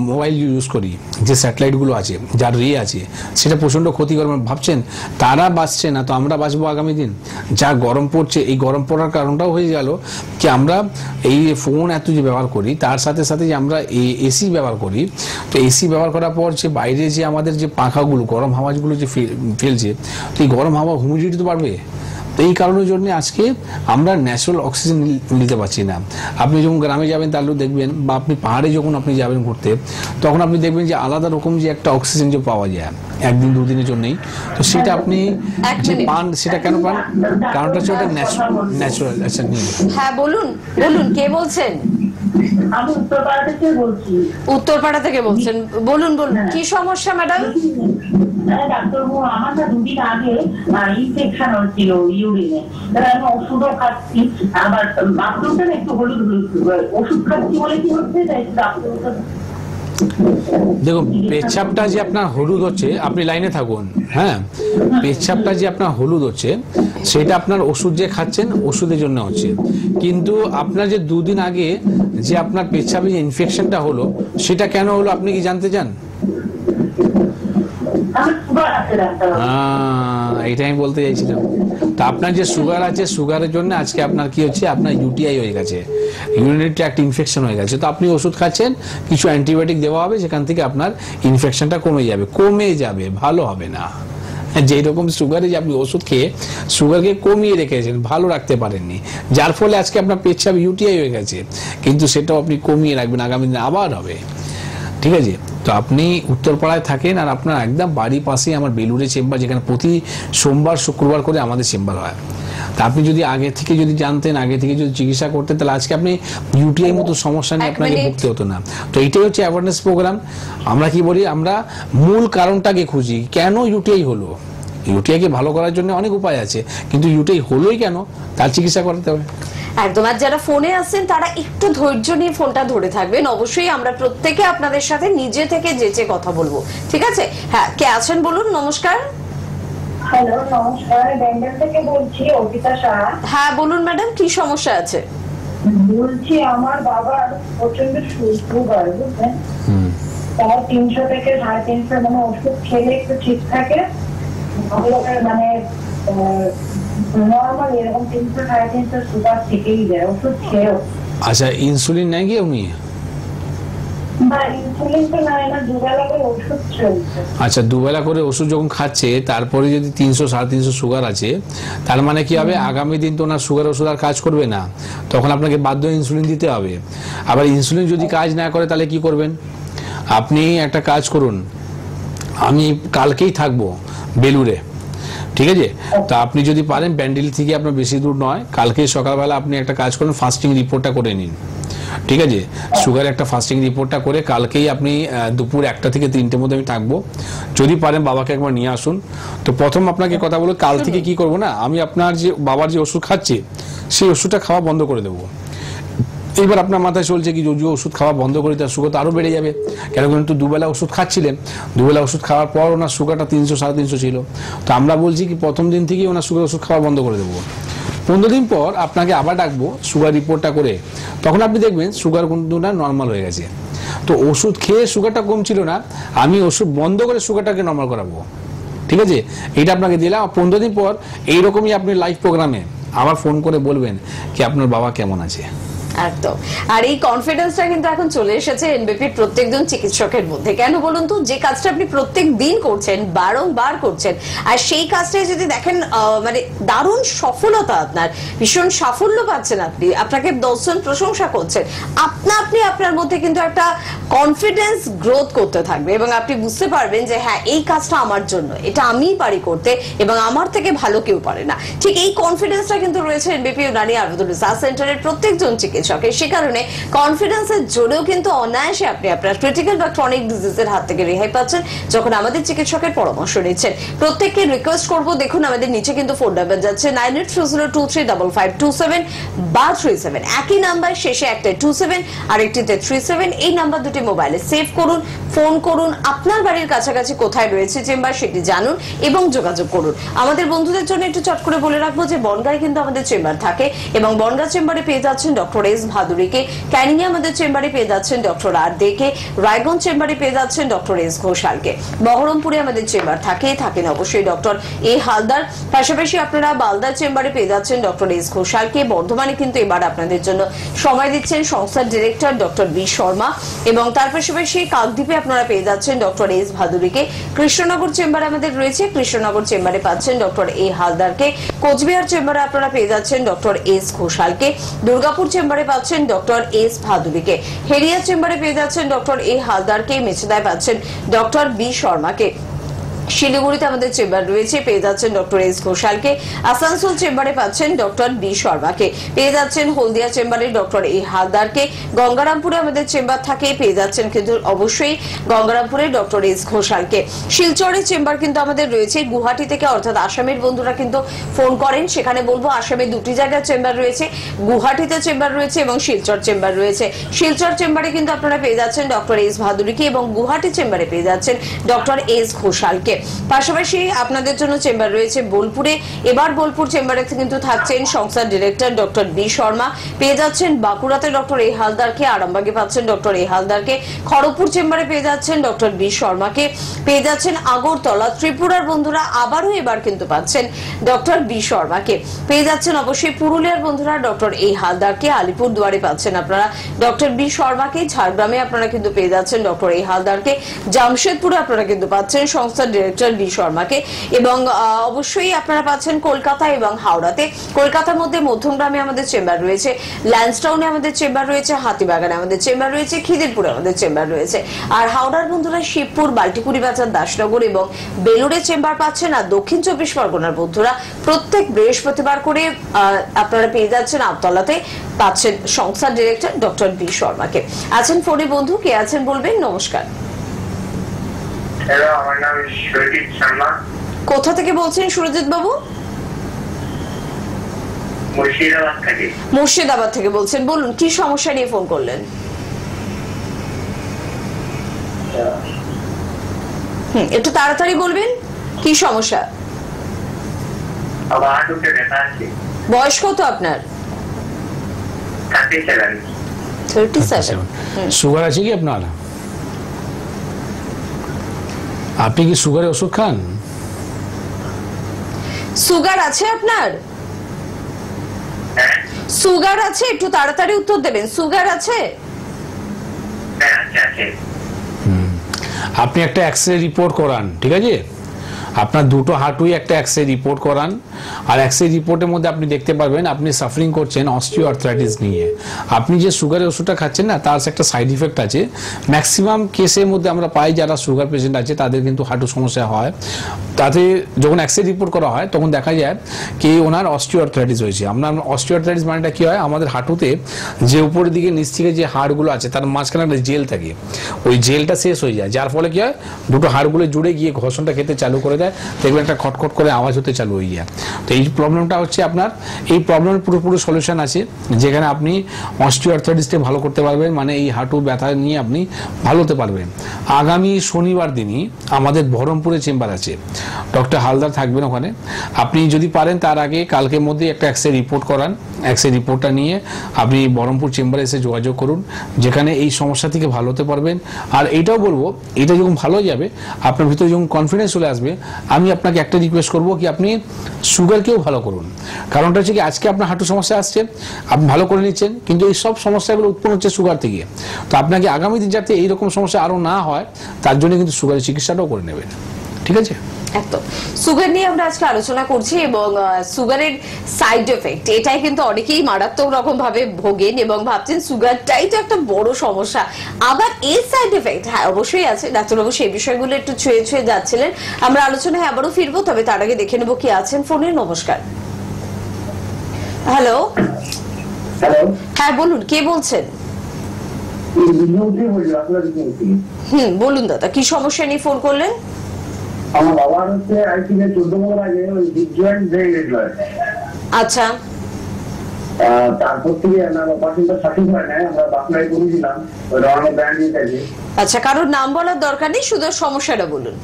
মোবাইল ইউজ করি, যে স্যাটেলাইটগুলো আছে, যার রে আছে, সেটা প্রচণ্ড ক্ষতিকর। ভাবছেন তারা বাঁচছে না, তো আমরা বাঁচবো আগামী দিন? যা গরম পড়ছে, এই গরম পড়ার কারণটাও হয়ে গেল কি, আমরা এই ফোন এত যে ব্যবহার করি, তার সাথে সাথে যে আমরা এসি ব্যবহার করি। তো এসি ব্যবহার করার পর যে বাইরে যে আমাদের যে পাখাগুলো, গরম হাওয়াগুলো যে ফেলছে, তো এই গরম হাওয়া হিউমিডিটি তো বাড়বে। তো এই কারণের জন্য আজকে আমরা ন্যাচারাল অক্সিজেন নিতে পারছি না। আপনি যখন গ্রামে যাবেন তাহলেও দেখবেন, বা আপনি পাহাড়ে যখন আপনি যাবেন ঘুরতে, তখন আপনি দেখবেন যে আলাদা রকম যে একটা অক্সিজেন যে পাওয়া যায় একদিন দুদিনের জন্যই। তো সেটা আপনি যে পান, সেটা কেন পান? কারণটা হচ্ছে ওটা ন্যাচারাল। আচ্ছা, হ্যাঁ, বলুন বলুন, কে বলছেন? আমি উত্তরপাড়া থেকে বলছি। উত্তরপাড়া থেকে বলছেন, বলুন বলুন, কি সমস্যা ম্যাডাম? ডাক্তারবাবু, আমার না 2 দিন আগে ইনফেকশন হচ্ছিল ইউরিনে, আমি ওষুধও খাচ্ছি, আবার বাথরুমটা একটু হলুদ ওষুধ খাচ্ছি বলে কি হচ্ছে, দেখুন, পেচ্ছাপটা যে আপনার হলুদ হচ্ছে, আপনি লাইনে থাকুন, হ্যাঁ, পেচ্ছাপটা যে আপনার হলুদ হচ্ছে, সেটা আপনার ওষুধ যে খাচ্ছেন, ওষুধের জন্য হচ্ছে। কিন্তু আপনার যে 2 দিন আগে যে আপনার পেচ্ছাপে যে ইনফেকশনটা হলো, সেটা কেন হলো আপনি কি জানতে চান? এটা আমি বলতে চাইছিলাম। তো আপনার যে সুগার আছে, সুগারের জন্য আজকে আপনার কি হচ্ছে, আপনার ইউটিআই হয়ে গেছে, ইউরিনারি ট্র্যাক্ট ইনফেকশন হয়ে গেছে। তো আপনি ওষুধ খাচ্ছেন, কিছু অ্যান্টিবায়োটিক দেওয়া হবে, সেখান থেকে আপনার ইনফেকশনটা কমে যাবে, ভালো হবে না। যেই রকম সুগারে যে আপনি ওষুধ খেয়ে সুগারকে কমিয়ে রেখেছেন, ভালো রাখতে পারেননি, যার ফলে আজকে আপনার পেচ্ছাপ ইউটিআই হয়ে গেছে। কিন্তু সেটাও আপনি কমিয়ে রাখবেন, আগামী দিনে আবার হবে, ঠিক আছে? তো আপনি উত্তরপাড়ায় থাকেন, আর আপনার একদম বাড়ির পাশেই আমার বেলুড়ে চেম্বার, যেখানে প্রতি সোমবার শুক্রবার করে আমাদের চেম্বার হয়। তা আপনি যদি আগে থেকে যদি জানতেন, আগে থেকে যদি চিকিৎসা করতেন, তাহলে আজকে আপনি ইউটিআই মতো সমস্যা নিয়ে আপনাকে ভুগতে হতো না। তো এইটাই হচ্ছে অ্যাওয়ারনেস প্রোগ্রাম। আমরা কি বলি, আমরা মূল কারণটাকে খুঁজি, কেন ইউটিআই হলো। ইউটিআইকে ভালো করার জন্য অনেক উপায় আছে, কিন্তু ইউটিআই হলোই কেন, তার চিকিৎসা করাতে হবে। একদম। আর যারা ফোনে আসছেন তারা একটু ধৈর্য নিয়ে ফোনটা ধরে থাকবেন, অবশ্যই আমরা প্রত্যেকে আপনাদের সাথে নিজে থেকে যেচে কথা বলবো, ঠিক আছে? হ্যাঁ, কে আছেন বলুন। নমস্কার। হ্যালো, নমস্কার, ব্যান্ডেল থেকে বলছি, অর্পিতা সাহা। হ্যাঁ বলুন ম্যাডাম, কি সমস্যা আছে? বলছি আমার বাবার প্রচন্ড সুগার, বুঝলেন, তার 300 থেকে 350, মানে ওষুধ খেলে একটু ঠিক থাকে, মানে নর্মাল এরকম 300 350 সুগার থেকেই যায় ওষুধ খেয়েও। আচ্ছা, ইনসুলিন নেয় কি উনি? আচ্ছা, দুবেলা করে ওষুধ যখন খাচ্ছে, তারপরে যদি 300 350 সুগার আছে, তার মানে কি হবে, আগামী দিন তো ওনার সুগার ওষুধ আর কাজ করবে না, তখন আপনাকে বাধ্য ইনসুলিন দিতে হবে। আবার ইনসুলিন যদি কাজ না করে তাহলে কি করবেন? আপনি একটা কাজ করুন, আমি কালকেই থাকবো বেলুড়ে, ঠিক আছে? তা আপনি যদি পারেন, ব্যান্ডেল থেকে আপনার বেশি দূর নয়, কালকে সকালবেলা আপনি একটা কাজ করুন, ফাস্টিং রিপোর্টটা করে নিন, ঠিক আছে? সুগার একটা ফাস্টিং রিপোর্টটা করে কালকেই আপনি দুপুর 1টা থেকে 3টের মধ্যে আমি থাকবো, যদি পারেন বাবাকে একবার নিয়ে আসুন। তো প্রথম আপনাকে কথা বলো, কাল থেকে কি করবো না, আমি আপনার যে বাবার যে ওষুধ খাচ্ছে সেই ওষুধটা খাওয়া বন্ধ করে দেবো। এইবার আপনার মাথায় চলছে কি, যদি ওষুধ খাওয়া বন্ধ করে তার সুগার তো আরো বেড়ে যাবে, কেন? কিন্তু দুবেলা ওষুধ খাচ্ছিলেন, দুবেলা ওষুধ খাওয়ার পর ওনার সুগারটা 300 350 ছিল। তো আমরা বলছি কি, প্রথম দিন থেকেই ওনার সুগার ওষুধ খাওয়া বন্ধ করে দেবো। 15 দিন পর আপনাকে আবার ডাকবো সুগার রিপোর্টটা করে, তখন আপনি দেখবেন সুগার কিন্তু না নর্মাল হয়ে গেছে। তো ওষুধ খেয়ে সুগারটা কমছিল না, আমি ওষুধ বন্ধ করে সুগারটাকে নর্মাল করাবো, ঠিক আছে? এটা আপনাকে দিলাম। 15 দিন পর এইরকমই আপনি লাইভ প্রোগ্রামে আবার ফোন করে বলবেন কি আপনার বাবা কেমন আছে। একদম। আর এই কনফিডেন্সটা কিন্তু এখন চলে এসেছে এনবিপির প্রত্যেকজন চিকিৎসকের মধ্যে। কেন বলুন তো? যে কাজটা আপনি প্রত্যেক দিন করছেন, বারংবার করছেন, আর সেই কাজটাই যদি দেখেন মানে দারুণ সফলতা, আপনার ভীষণ সাফল্য পাচ্ছেন, আপনি আপনাকে 10 জন প্রশংসা করছেন, আপনি আপনার মধ্যে কিন্তু একটা কনফিডেন্স গ্রোথ করতে থাকবে এবং আপনি বুঝতে পারবেন যে হ্যাঁ, এই কাজটা আমার জন্য, এটা আমিই পারি করতে এবং আমার থেকে ভালো কেউ পারে না। ঠিক এই কনফিডেন্সটা কিন্তু রয়েছে এনবিপি ইউনানি আয়ুর্বেদ রিসার্চ সেন্টারের প্রত্যেকজন চিকিৎসকের। সে কারণে কনফিডেন্সের জোরেও কিন্তু অনায়াসে আপনি আপনার ক্রিটিক্যাল বা ক্রনিক ডিজিজের হাত থেকে রেহাই পাচ্ছেন যখন আমাদের চিকিৎসকের পরামর্শ নিচ্ছেন। প্রত্যেককে রিকোয়েস্ট করব, দেখুন আমাদের নিচে কিন্তু ফোন নাম্বার যাচ্ছে 9830235527 বা 37, একই নাম্বার, শেষে একটাই 27 আর একটিতে 37। এই নাম্বার দুটি মোবাইলে সেভ করুন, ফোন করুন, আপনার বাড়ির কাছাকাছি কোথায় রয়েছে চেম্বার সেটি জানুন এবং যোগাযোগ করুন। আমাদের বন্ধুদের জন্য একটু চট করে বলে রাখবো যে বনগাঁয় কিন্তু আমাদের চেম্বার থাকে এবং বনগাঁ চেম্বারে পেয়ে যাচ্ছেন ডক্টর এস ভাদুরীকে, ক্যানিংয়ে আমাদের চেম্বারে পেয়ে যাচ্ছেন ডক্টর আর দেকে, রায়গঞ্জ চেম্বারে পেয়ে যাচ্ছেন ডক্টর এস ঘোষালকে, বহরমপুরে আমাদের চেম্বার থাকেন অবশ্যই ডক্টর এ হালদার, পাশাপাশি আপনারা বালদার চেম্বারে পেয়ে যাচ্ছেন ডক্টর এস ঘোষালকে, বর্ধমানে কিন্তু এবার আপনাদের জন্য সময় দিচ্ছেন সংস্থার ডিরেক্টর ডক্টর বি শর্মা এবং তার পাশাপাশি কাকদ্বীপে আপনারা পেয়ে যাচ্ছেন ডক্টর এস ভাদুরীকে, কৃষ্ণনগর চেম্বারে আমাদের রয়েছে, কৃষ্ণনগর চেম্বারে পাচ্ছেন ডক্টর এ হালদারকে, কোচবিহার চেম্বারে আপনারা পেয়ে যাচ্ছেন ডক্টর এস ঘোষালকে, দুর্গাপুর চেম্বারে পাচ্ছেন ডক্টর এস ভাদুরীকে, হেরিয়া চেম্বারে পেয়ে যাচ্ছেন ডক্টর এ হালদারকে, মেছেদায় পাচ্ছেন ডক্টর বি শর্মাকে, শিলিগুড়িতে আমাদের চেম্বার রয়েছে, পেয়ে যাচ্ছেন ডক্টর এস ঘোষালকে, আসানসোল চেম্বারে পাচ্ছেন ডক্টর বি শর্মাকে, পেয়ে যাচ্ছেন হলদিয়া চেম্বারে ডক্টর এ হালদারকে, গঙ্গারামপুরে আমাদের চেম্বার থাকে, পেয়ে যাচ্ছেন কিন্তু অবশ্যই গঙ্গারামপুরে ডক্টর এস ঘোষালকে। শিলচরের চেম্বার কিন্তু আমাদের রয়েছে গুয়াহাটি থেকে, অর্থাৎ আসামের বন্ধুরা কিন্তু ফোন করেন, সেখানে বলবো আসামে দুটি জায়গায় চেম্বার রয়েছে, গুয়াহাটিতে চেম্বার রয়েছে এবং শিলচর চেম্বার রয়েছে। শিলচর চেম্বারে কিন্তু আপনারা পেয়ে যাচ্ছেন ডক্টর এস ভাদুরীকে এবং গুয়াহাটি চেম্বারে পেয়ে যাচ্ছেন ডক্টর এস ঘোষালকে। পাশাপাশি আপনাদের জন্য চেম্বার রয়েছে বোলপুরে, এবার বোলপুর চেম্বারে কিন্তু থাকছেন সংস্থার ডিরেক্টর ডক্টর বি শর্মা, পেয়ে যাচ্ছেন বাঁকুড়াতে ডক্টর এ হালদারকে, আরামবাগে পাচ্ছেন ডক্টর এ হালদারকে, খড়গপুর চেম্বারে পেয়ে যাচ্ছেন ডক্টর বি শর্মাকে, পেয়ে যাচ্ছেন আগরতলা, ত্রিপুরার বন্ধুরা আবারও এবার কিন্তু পাচ্ছেন ডক্টর বি শর্মাকে, পেয়ে যাচ্ছেন অবশ্যই পুরুলিয়ার বন্ধুরা ডক্টর এ হালদারকে, আলিপুর দুয়ারে পাচ্ছেন আপনারা ডক্টর বি শর্মাকে, ঝাড়গ্রামে আপনারা কিন্তু পেয়ে যাচ্ছেন ডক্টর এ হালদারকে, জামশেদপুরে আপনারা কিন্তু পাচ্ছেন সংস্থার ডিরেক্টর বি শর্মাকে এবং অবশ্যই আপনারা পাচ্ছেন কলকাতা এবং হাওড়াতে। কলকাতার মধ্যে মধ্যমগ্রামে আমাদের চেম্বার রয়েছে, ল্যান্সটাউনে আমাদের চেম্বার রয়েছে, হাতিবাগানে আমাদের চেম্বার রয়েছে, খিদিরপুরে আমাদের চেম্বার রয়েছে, আর হাওড়ার বন্ধুরা শিবপুর, বাল্টিকুড়ি বাজার, দাসনগর এবং বেলুড়ে চেম্বার পাচ্ছেন। আর দক্ষিণ 24 পরগনার বন্ধুরা প্রত্যেক বৃহস্পতিবার করে আপনারা পেয়ে যাচ্ছেন আমতলাতে, পাচ্ছেন সংস্থার ডিরেক্টর ডক্টর বি শর্মাকে। আছেন ফোনে বন্ধু, কে আছেন বলবেন? নমস্কার। হ্যালো, আমার নাম সুরজিৎ শর্মা। কোথা থেকে বলছেন সুরজিৎ বাবু? মুর্শিদাবাদ থেকে। মুর্শিদাবাদ থেকে বলছেন, বলুন কি সমস্যা নিয়ে ফোন করলেন? একটু তাড়াতাড়ি বলবেন, কি সমস্যা? আমার হাঁটুতে ব্যথা আছে। বয়স কত আপনার? 37। 37। সুগার আছে কি আপনার? আপনি কি সুগারের ওষুধ খান? সুগার আছে আপনার? হ্যাঁ সুগার আছে? একটু তাড়াতাড়ি উত্তর দেবেন। সুগার আছে? হ্যাঁ আছে। আপনি একটা এক্সরে রিপোর্ট করান, ঠিক আছে? আপনার দুটো হাঁটুই একটা এক্সরে রিপোর্ট করান, আর এক্সরে রিপোর্টের মধ্যে আপনি দেখতে পারবেন আপনি সাফারিং করছেন অস্টিওআর্থ্রাইটিস নিয়ে। আপনি যে সুগারের ওষুধটা খাচ্ছেন না, তার একটা সাইড ইফেক্ট আছে। ম্যাক্সিমাম কেসের মধ্যে আমরা পাই যারা সুগার পেশেন্ট আছে তাদের কিন্তু হাঁটু সমস্যা হয়। তাতে যখন এক্সরে রিপোর্ট করা হয় তখন দেখা যায় কি ওনার অস্টিওআর্থ্রাইটিস হয়েছে। আপনার অস্টিওআর্থ্রাইটিস মানেটা কি হয়, আমাদের হাঁটুতে যে উপরের দিকে নিচ থেকে যে হাড়গুলো আছে তার মাঝখানে একটা জেল থাকে, ওই জেলটা শেষ হয়ে যায়, যার ফলে কি হয় দুটো হাড়গুলো জুড়ে গিয়ে ঘর্ষণটা খেতে চালু করে দেয়, দেখবেন একটা খটখট করে আওয়াজ হতে চালু হয়ে যায়। তো এই প্রবলেমটা হচ্ছে আপনার, এই প্রবলেমের পুরোপুরি সলিউশন আছে যেখানে আপনি অস্টিওআর্থ্রাইটিসটা ভালো করতে পারবেন, মানে এই হাঁটু ব্যথা নিয়ে আপনি ভালো হতে পারবেন। আগামী শনিবার দিনই আমাদের বহরমপুরে চেম্বার আছে, ডক্টর হালদার থাকবেন ওখানে। আপনি যদি পারেন তার আগে কালকের মধ্যে একটা এক্সরে রিপোর্ট করান, এক্সরে রিপোর্টটা নিয়ে আপনি বহরমপুর চেম্বারে এসে যোগাযোগ করুন, যেখানে এই সমস্যা থেকে ভালো হতে পারবেন। আর এইটাও বলবো, এটা যখন ভালো হয়ে যাবে আপনার ভিতরে যখন কনফিডেন্স চলে আসবে, আমি আপনাকে একটা রিকোয়েস্ট করবো কি আপনি সুগারকেও ভালো করুন। কারণটা হচ্ছে কি আজকে আপনার হাঁটু সমস্যা আসছে, আপনি ভালো করে নিচ্ছেন, কিন্তু এই সব সমস্যাগুলো উৎপন্ন হচ্ছে সুগার থেকে। তো আপনাকে আগামী দিন যাতে এইরকম সমস্যা আরও না হয় তার জন্য কিন্তু সুগারের চিকিৎসাটাও করে নেবেন, ঠিক আছে? একদম। সুগার নিয়ে আমরা আজকে আলোচনা করছি এবং সুগারের সাইড এফেক্ট, এটাই কিন্তু অনেকেই মারাত্মক রকম ভাবে ভোগেন এবং ভাবছেন সুগারটাই তো একটা বড় সমস্যা, আবার এর সাইড এফেক্ট হ্যাঁ অবশ্যই আছে। ডাক্তারবাবু সেই বিষয়গুলো একটু ছুঁয়ে ছুঁয়ে যাচ্ছিলেন, আমরা আলোচনায় আবারও ফিরবো, তবে তার আগে দেখে নেবো কি আছেন ফোনে। নমস্কার। হ্যালো। হ্যালো, হ্যাঁ বলুন, কে বলছেন? বলুন দাদা, কি সমস্যা নিয়ে ফোন করলেন? আমার বাবার হচ্ছে আই থিঙ্ক 14 বছর আগে ওই হিপ জয়েন্ট ভেঙে গেছিল। আচ্ছা। তারপর থেকে আমার অপারেশনটা সঠিক হয় না, আমরা বাঁকুড়ায় করেছিলাম, ওই রঙের ব্যান্ড আছে। আচ্ছা, কারোর নাম বলার দরকার নেই, শুধু সমস্যাটা বলুন।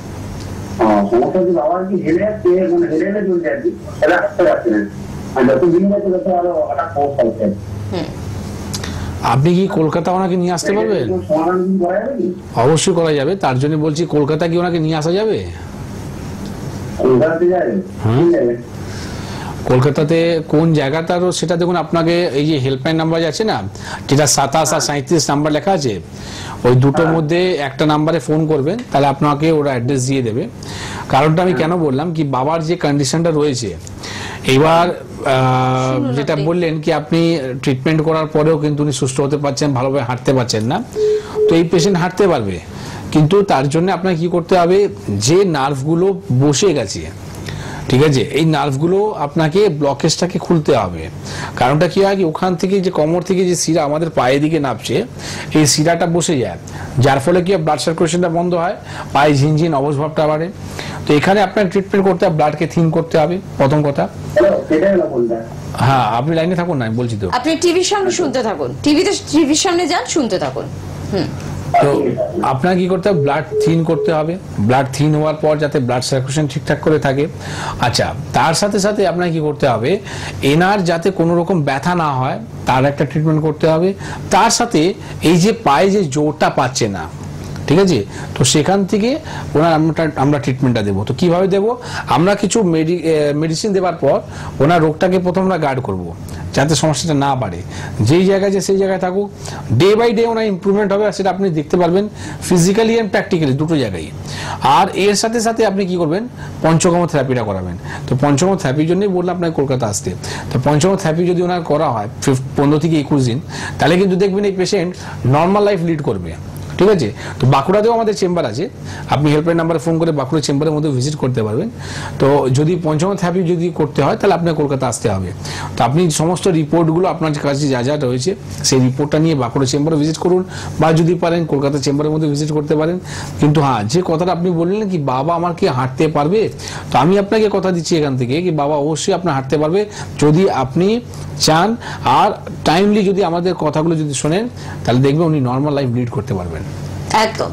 সমস্যা হচ্ছে বাবার কি হেলে যাচ্ছে, মানে হেলে হেলে চলছে আর কি, তাহলে হাঁটতে পারছে না, আর যত দিন যাচ্ছে তত আরো হঠাৎ সমস্যা হচ্ছে। আপনি কি কলকাতা ওনাকে নিয়ে আসতে পারবেন? সমাধান কি করা যাবে কি? অবশ্যই করা যাবে, তার জন্য বলছি কলকাতা কি ওনাকে নিয়ে আসা যাবে? কলকাতাতে যাবে? ঠিক আছে। কলকাতাতে কোন জায়গাটারও সেটা দেখুন, আপনাকে এই যে হেল্পলাইন নাম্বার আছে না, যেটা 27 আর 37 নাম্বার লেখা আছে, ওই দুটোর মধ্যে একটা নাম্বারে ফোন করবেন, তাহলে আপনাকে ওরা অ্যাড্রেস দিয়ে দেবে। কারণটা আমি কেন বললাম কি, বাবার যে কন্ডিশনটা রয়েছে এবার যেটা বললেন কি আপনি ট্রিটমেন্ট করার পরেও কিন্তু উনি সুস্থ হতে পারছেন, ভালোভাবে হাঁটতে পারছেন না। তো এই পেশেন্ট হাঁটতে পারবে, কিন্তু তার জন্য আপনাকে কি করতে হবে, যে নার্ভগুলো বসে গেছে, ঠিক আছে, এই নার্ভগুলো আপনাকে ব্লকেজটাকে খুলতে হবে। কারণটা কি হয় কি, ওখান থেকে যে কোমর থেকে যে শিরা আমাদের পায়ের দিকে নামছে, এই শিরাটা বসে যায়, যার ফলে কি ব্লাড সার্কুলেশনটা বন্ধ হয়, পায়ে ঝিনঝিন অবসভাবটা বাড়ে। তো এখানে আপনার ট্রিটমেন্ট করতে হবে, ব্লাডকে থিন করতে হবে প্রথম কথা। হ্যাঁ, আপনি লাইনে থাকুন না, আমি বলছি তো। আপনি টিভির সামনে শুনতে থাকুন, টিভির সামনে যান, শুনতে থাকুন। তো আপনার কি করতে হবে, ব্লাড থিন করতে হবে। ব্লাড থিন হওয়ার পর যাতে ব্লাড সার্কুলেশন ঠিকঠাক করে থাকে। আচ্ছা, তার সাথে সাথে আপনার কি করতে হবে, এনার যাতে কোনো রকম ব্যথা না হয় তার একটা ট্রিটমেন্ট করতে হবে। তার সাথে এই যে পায়ে যে জোরটা পাচ্ছে না, ঠিক আছে, তো সেখান থেকে ওনার আমরা ট্রিটমেন্টটা দেবো। তো কিভাবে দেবো, আমরা কিছু মেডিসিন দেওয়ার পর ওনার রোগটাকে প্রথম আমরা গার্ড করবো, যাতে সমস্যাটা না বাড়ে। যেই জায়গায় যে সেই জায়গায় থাকুক, ডে বাই ডে ওনার ইমপ্রুভমেন্ট হবে, আর সেটা আপনি দেখতে পারবেন ফিজিক্যালি অ্যান্ড প্র্যাকটিক্যালি দুটো জায়গায়। আর এর সাথে সাথে আপনি কি করবেন, পঞ্চকর্ম থেরাপিটা করাবেন। তো পঞ্চকর্ম থেরাপির জন্যই বললাম আপনাকে কলকাতা আসতে। তো পঞ্চকর্ম থেরাপি যদি ওনার করা হয় 15 থেকে 21 দিন, তাহলে কিন্তু দেখবেন এই পেশেন্ট নর্মাল লাইফ লিড করবে। ঠিক আছে। তো বাঁকুড়াতেও আমাদের চেম্বার আছে, আপনি হেল্পলাইন নাম্বারে ফোন করে বাঁকুড়া চেম্বারের মধ্যে ভিজিট করতে পারবেন। তো যদি পঞ্চম থেরাপি যদি করতে হয় তাহলে আপনার কলকাতা আসতে হবে। তো আপনি সমস্ত রিপোর্টগুলো আপনার কাছে যা যা রয়েছে সেই রিপোর্টটা নিয়ে বাঁকুড়া চেম্বারে ভিজিট করুন, বা যদি পারেন কলকাতা চেম্বারের মধ্যে ভিজিট করতে পারেন। কিন্তু হ্যাঁ, যে কথাটা আপনি বললেন কি বাবা আমার কি হাঁটতে পারবে, তো আমি আপনাকে কথা দিচ্ছি এখান থেকে কি বাবা অবশ্যই আপনার হাঁটতে পারবে যদি আপনি চান, আর টাইমলি যদি আমাদের কথাগুলো যদি শোনেন তাহলে দেখবে উনি নর্মাল লাইফ লিড করতে পারবেন। একদম।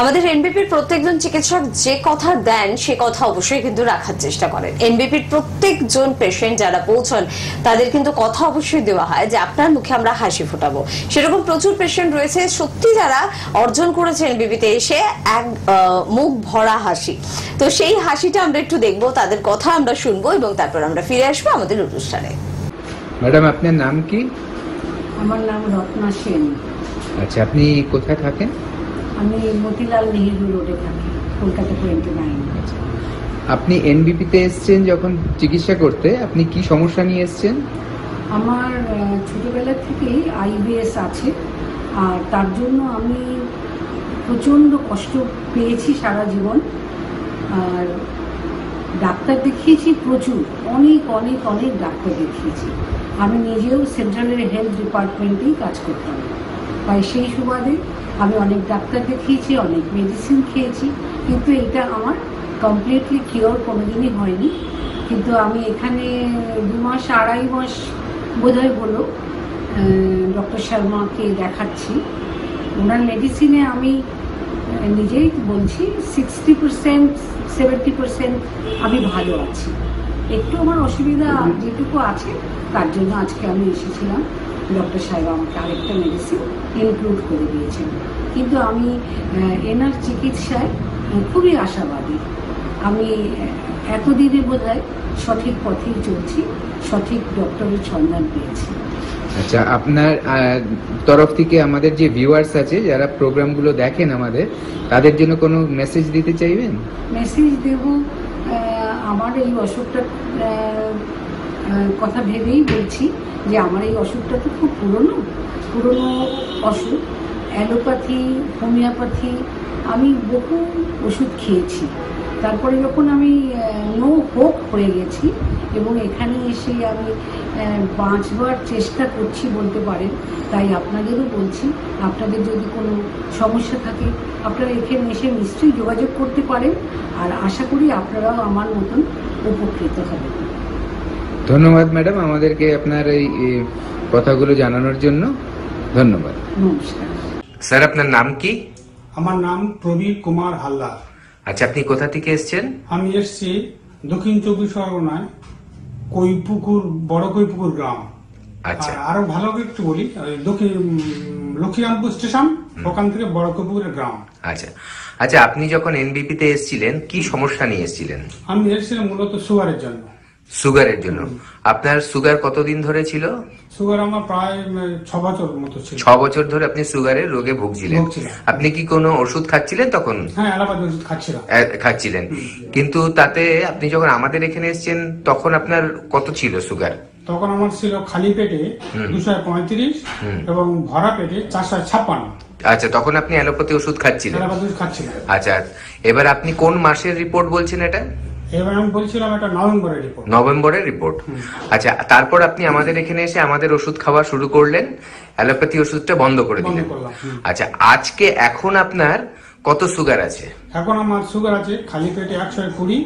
আমাদের এনবিপির প্রত্যেকজন চিকিৎসক যে কথা দেন সে কথা অবশ্যই কিন্তু রাখার চেষ্টা করেন। এনবিপির প্রত্যেকজন পেশেন্ট যারা পৌঁছন তাদের কিন্তু কথা অবশ্যই দেওয়া হয় যে আপনার মুখে আমরা হাসি ফোটাবো। সেরকম প্রচুর পেশেন্ট রয়েছে সত্যি যারা অর্জন করেছে এনবিপিতে এসে এক মুখ ভরা হাসি। তো সেই হাসিটা আমরা একটু দেখবো, তাদের কথা আমরা শুনবো এবং তারপর আমরা ফিরে আসবো আমাদের অনুষ্ঠানে। ম্যাডাম আপনার নাম কি? আমার নাম রত্না সেন। আচ্ছা, আপনি কোথায় থাকেন? আমি মতিলাল নেহেরু রোডে থাকি, কলকাতা 29। আপনি এনবিপিতে এসছেন যখন চিকিৎসা করতে, আপনি কি সমস্যা নিয়ে এসছেন? আমার ছোটবেলা থেকেই আইবিএস আছে, আর তার জন্য আমি প্রচণ্ড কষ্ট পেয়েছি সারা জীবন। আর ডাক্তার দেখিয়েছি প্রচুর, অনেক অনেক অনেক ডাক্তার দেখিয়েছি। আমি নিজেও সেন্ট্রালের হেলথ ডিপার্টমেন্টেই কাজ করতাম, তাই সেই সুবাদে আমি অনেক ডাক্তার দেখিয়েছি, অনেক মেডিসিন খেয়েছি, কিন্তু এটা আমার কমপ্লিটলি কিওর কোনোদিনই হয়নি। কিন্তু আমি এখানে 2 মাস 2.5 মাস বোধহয় হলো ডক্টর শর্মাকে দেখাচ্ছি। ওনার মেডিসিনে আমি নিজেই বলছি 60% 70% আমি ভালো আছি। একটু আমার অসুবিধা যেটুকু আছে তার জন্য আজকে আমি এসেছিলাম। ডক্টর সাহেব আমাকে আরেকটা মেডিসিন ইনক্লুড করে দিয়েছেন, কিন্তু আমি এনার চিকিৎসায় খুবই আশাবাদী। আমি এতদিনে বোধহয় সঠিক পথেই চলছি, সঠিক ডক্টরের সন্ধান পেয়েছি। আচ্ছা, আপনার তরফ থেকে আমাদের যে ভিউয়ার্স আছে যারা প্রোগ্রামগুলো দেখেন আমাদের, তাদের জন্য কোনো মেসেজ দিতে চাইবেন? মেসেজ দেব, আমার এই অসুখটা কথা ভেবেই বলছি যে আমার এই অসুখটা তো খুব পুরনো অসুখ। অ্যালোপ্যাথি, হোমিওপ্যাথি, আমি বহু ওষুধ খেয়েছি। তারপরে যখন আমি নো হোপ হয়ে গেছি এবং এখানে এসে আমি বাঁচবার চেষ্টা করছি বলতে পারেন, তাই আপনাদেরও বলছি আপনাদের যদি কোনো সমস্যা থাকে আপনারা এখানে এসে নিশ্চয়ই যোগাযোগ করতে পারেন, আর আশা করি আপনারাও আমার মতন উপকৃত হবেন। ধন্যবাদ ম্যাডাম আমাদেরকে আপনার এই কথাগুলো জানানোর জন্য। ধন্যবাদ। নমস্কার। স্যার আপনার নাম কি? আমার নাম প্রবীর কুমার হালদার। আচ্ছা, আপনি কোথা থেকে এসেছেন? আমি এসেছি দক্ষিণ 24 পরগনায় কৈপুকুর, বড় কৈপুকুর গ্রাম। আচ্ছা, আর আরো ভালো করে একটু বলি, দক্ষিণ লক্ষ্মীরামপুর স্টেশন, ওখান থেকে বড় কৈপুকুরের গ্রাম। আচ্ছা আচ্ছা, আপনি যখন এনবিপি তে এসেছিলেন কি সমস্যা নিয়ে এসেছিলেন? আমি এসেছিলাম মূলত সুগারের জন্য। সুগারের জন্য? আপনার সুগার কতদিন ধরে ছিল? সুগার আমার প্রায় 6 বছর মতো ছিল। 6 বছর ধরে আপনি সুগারের রোগে ভুগছিলেন। আপনি কি কোনো ওষুধ খাচ্ছিলেন তখন? হ্যাঁ, অ্যালোপ্যাথি ওষুধ খাচ্ছিলাম। খাচ্ছিলেন, কিন্তু তাতে আপনি যখন আমাদের এখানে এসেছেন তখন আপনার কত ছিল সুগার? তখন আমার ছিল খালি পেটে 235 এবং ভরা পেটে 456। আচ্ছা, তখন আপনি অ্যালোপ্যাথি ওষুধ খাচ্ছিলেন? অ্যালোপ্যাথি ওষুধ খাচ্ছিলাম। আচ্ছা, এবার আপনি কোন মাসের রিপোর্ট বলছেন এটা? এবার আমি বলছিলাম এটা নভেম্বরের রিপোর্ট। নভেম্বরের রিপোর্ট। আচ্ছা, তারপর আপনি আমাদের এখানে এসে আমাদের ওষুধ খাওয়া শুরু করলেন, অ্যালোপ্যাথি ওষুধটা বন্ধ করে দিলেন। আচ্ছা, আজকে এখন আপনার কত সুগার আছে? এখন আমার সুগার আছে খালি পেটে 120,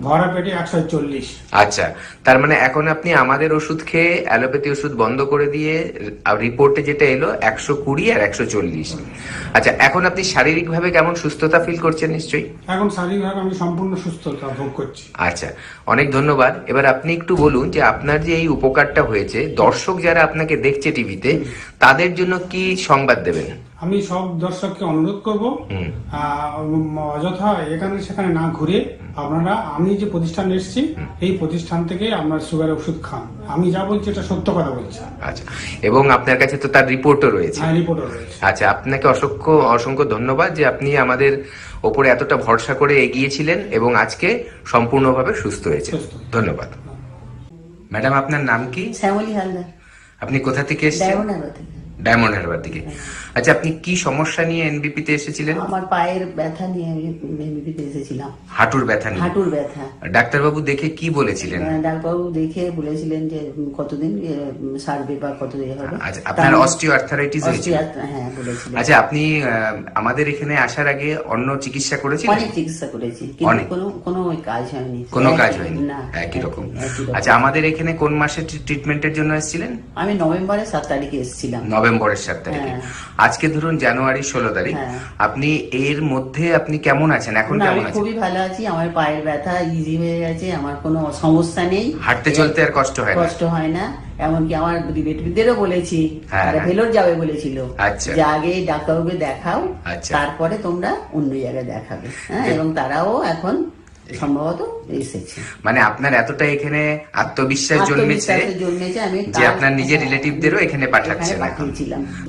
ভরা পেটে 140। আচ্ছা, তার মানে এখন আপনি আমাদের ওষুধ খেয়ে অ্যালোপ্যাথি ওষুধ বন্ধ করে দিয়ে রিপোর্টে যেটা এলো 120 আর 140। আচ্ছা, এখন আপনি শারীরিকভাবে কেমন সুস্থতা ফিল করছেন? নিশ্চয়ই এখন শারীরিকভাবে আমি সম্পূর্ণ সুস্থতা ভোগ করছি। আচ্ছা, অনেক ধন্যবাদ। এবার আপনি একটু বলুন যে আপনার যে এই উপকারটা হয়েছে, দর্শক যারা আপনাকে দেখছে টিভিতে, তাদের জন্য কি সংবাদ দেবেন? আমি সব দর্শককে অনুরোধ করব অযথা এখানে সেখানে না ঘুরে আপনারা, আমি যে প্রতিষ্ঠানে এসেছি এই প্রতিষ্ঠান থেকে আপনার সুগারের ওষুধ খান। আমি যা বলছি এটা সত্য কথা বলছি। আচ্ছা, এবং আপনার কাছে তো তার রিপোর্টও রয়েছে? হ্যাঁ, রিপোর্টও রয়েছে। আচ্ছা, আপনাকে অসংখ্য অসংখ্য ধন্যবাদ যে আপনি আমাদের ওপরে এতটা ভরসা করে এগিয়েছিলেন এবং আজকে সম্পূর্ণভাবে সুস্থ হয়েছে। ধন্যবাদ। ম্যাডাম আপনার নাম কি? শ্যামলী হালদার। আপনি কোথা থেকে এসেছেন? ডায়মন্ডহারবার থেকে। ডায়মন্ড হারবার দিকে। আচ্ছা, আপনি কি সমস্যা নিয়ে এনবিপি তে এসেছিলেন? আমার পায়ের ব্যথা নিয়ে আমি এনবিপিতে এসেছিলাম। হাঁটুর ব্যথা নিয়ে? হাঁটুর ব্যথা। ডাক্তারবাবু দেখে কি বলেছিলেন? ডাক্তারবাবু দেখে বলেছিলেন যে কতদিন সারবে বা কতদিন হবে। আচ্ছা, আপনার অস্টিও আর্থারাইটিস হয়েছিল? হ্যাঁ, বলেছিলেন। আচ্ছা, আপনি আমাদের এখানে আসার আগে অন্য চিকিৎসা করেছিলেন? অনেক চিকিৎসা করেছি, কিন্তু কোনো কাজ হয়নি। কোনো কাজ হয়নি? না, একই রকম। আচ্ছা, আমাদের এখানে কোন মাসে ট্রিটমেন্টের জন্য এসেছিলেন? আমি নভেম্বরের 7 তারিখে এসেছিলাম। নভেম্বরের 7 তারিখে। আজকে ধরুন জানুয়ারি 16 তারিখ। আপনি এর মধ্যে আপনি কেমন আছেন এখন? কেমন আছেন? খুবই ভালো আছি। আমার পায়ের ব্যথা ইজি হয়ে গেছে, আমার কোনো সমস্যা নেই, হাঁটতে চলতে আর কষ্ট হয় না। এমনকি আমার রিলেটিভদেরও বলেছি, তারা ভেলোর যাবে বলেছিল, যে আগে ডাক্তারবাবুকে দেখাও, তারপরে তোমরা অন্য জায়গায় দেখাবে। এবং তারাও এখন সম্ভবত এসেছে। মানে আপনার এতটা এখানে আত্মবিশ্বাস জন্মেছে যে আপনার নিজের রিলেটিভদেরও এখানে পাঠাচ্ছেন এখন।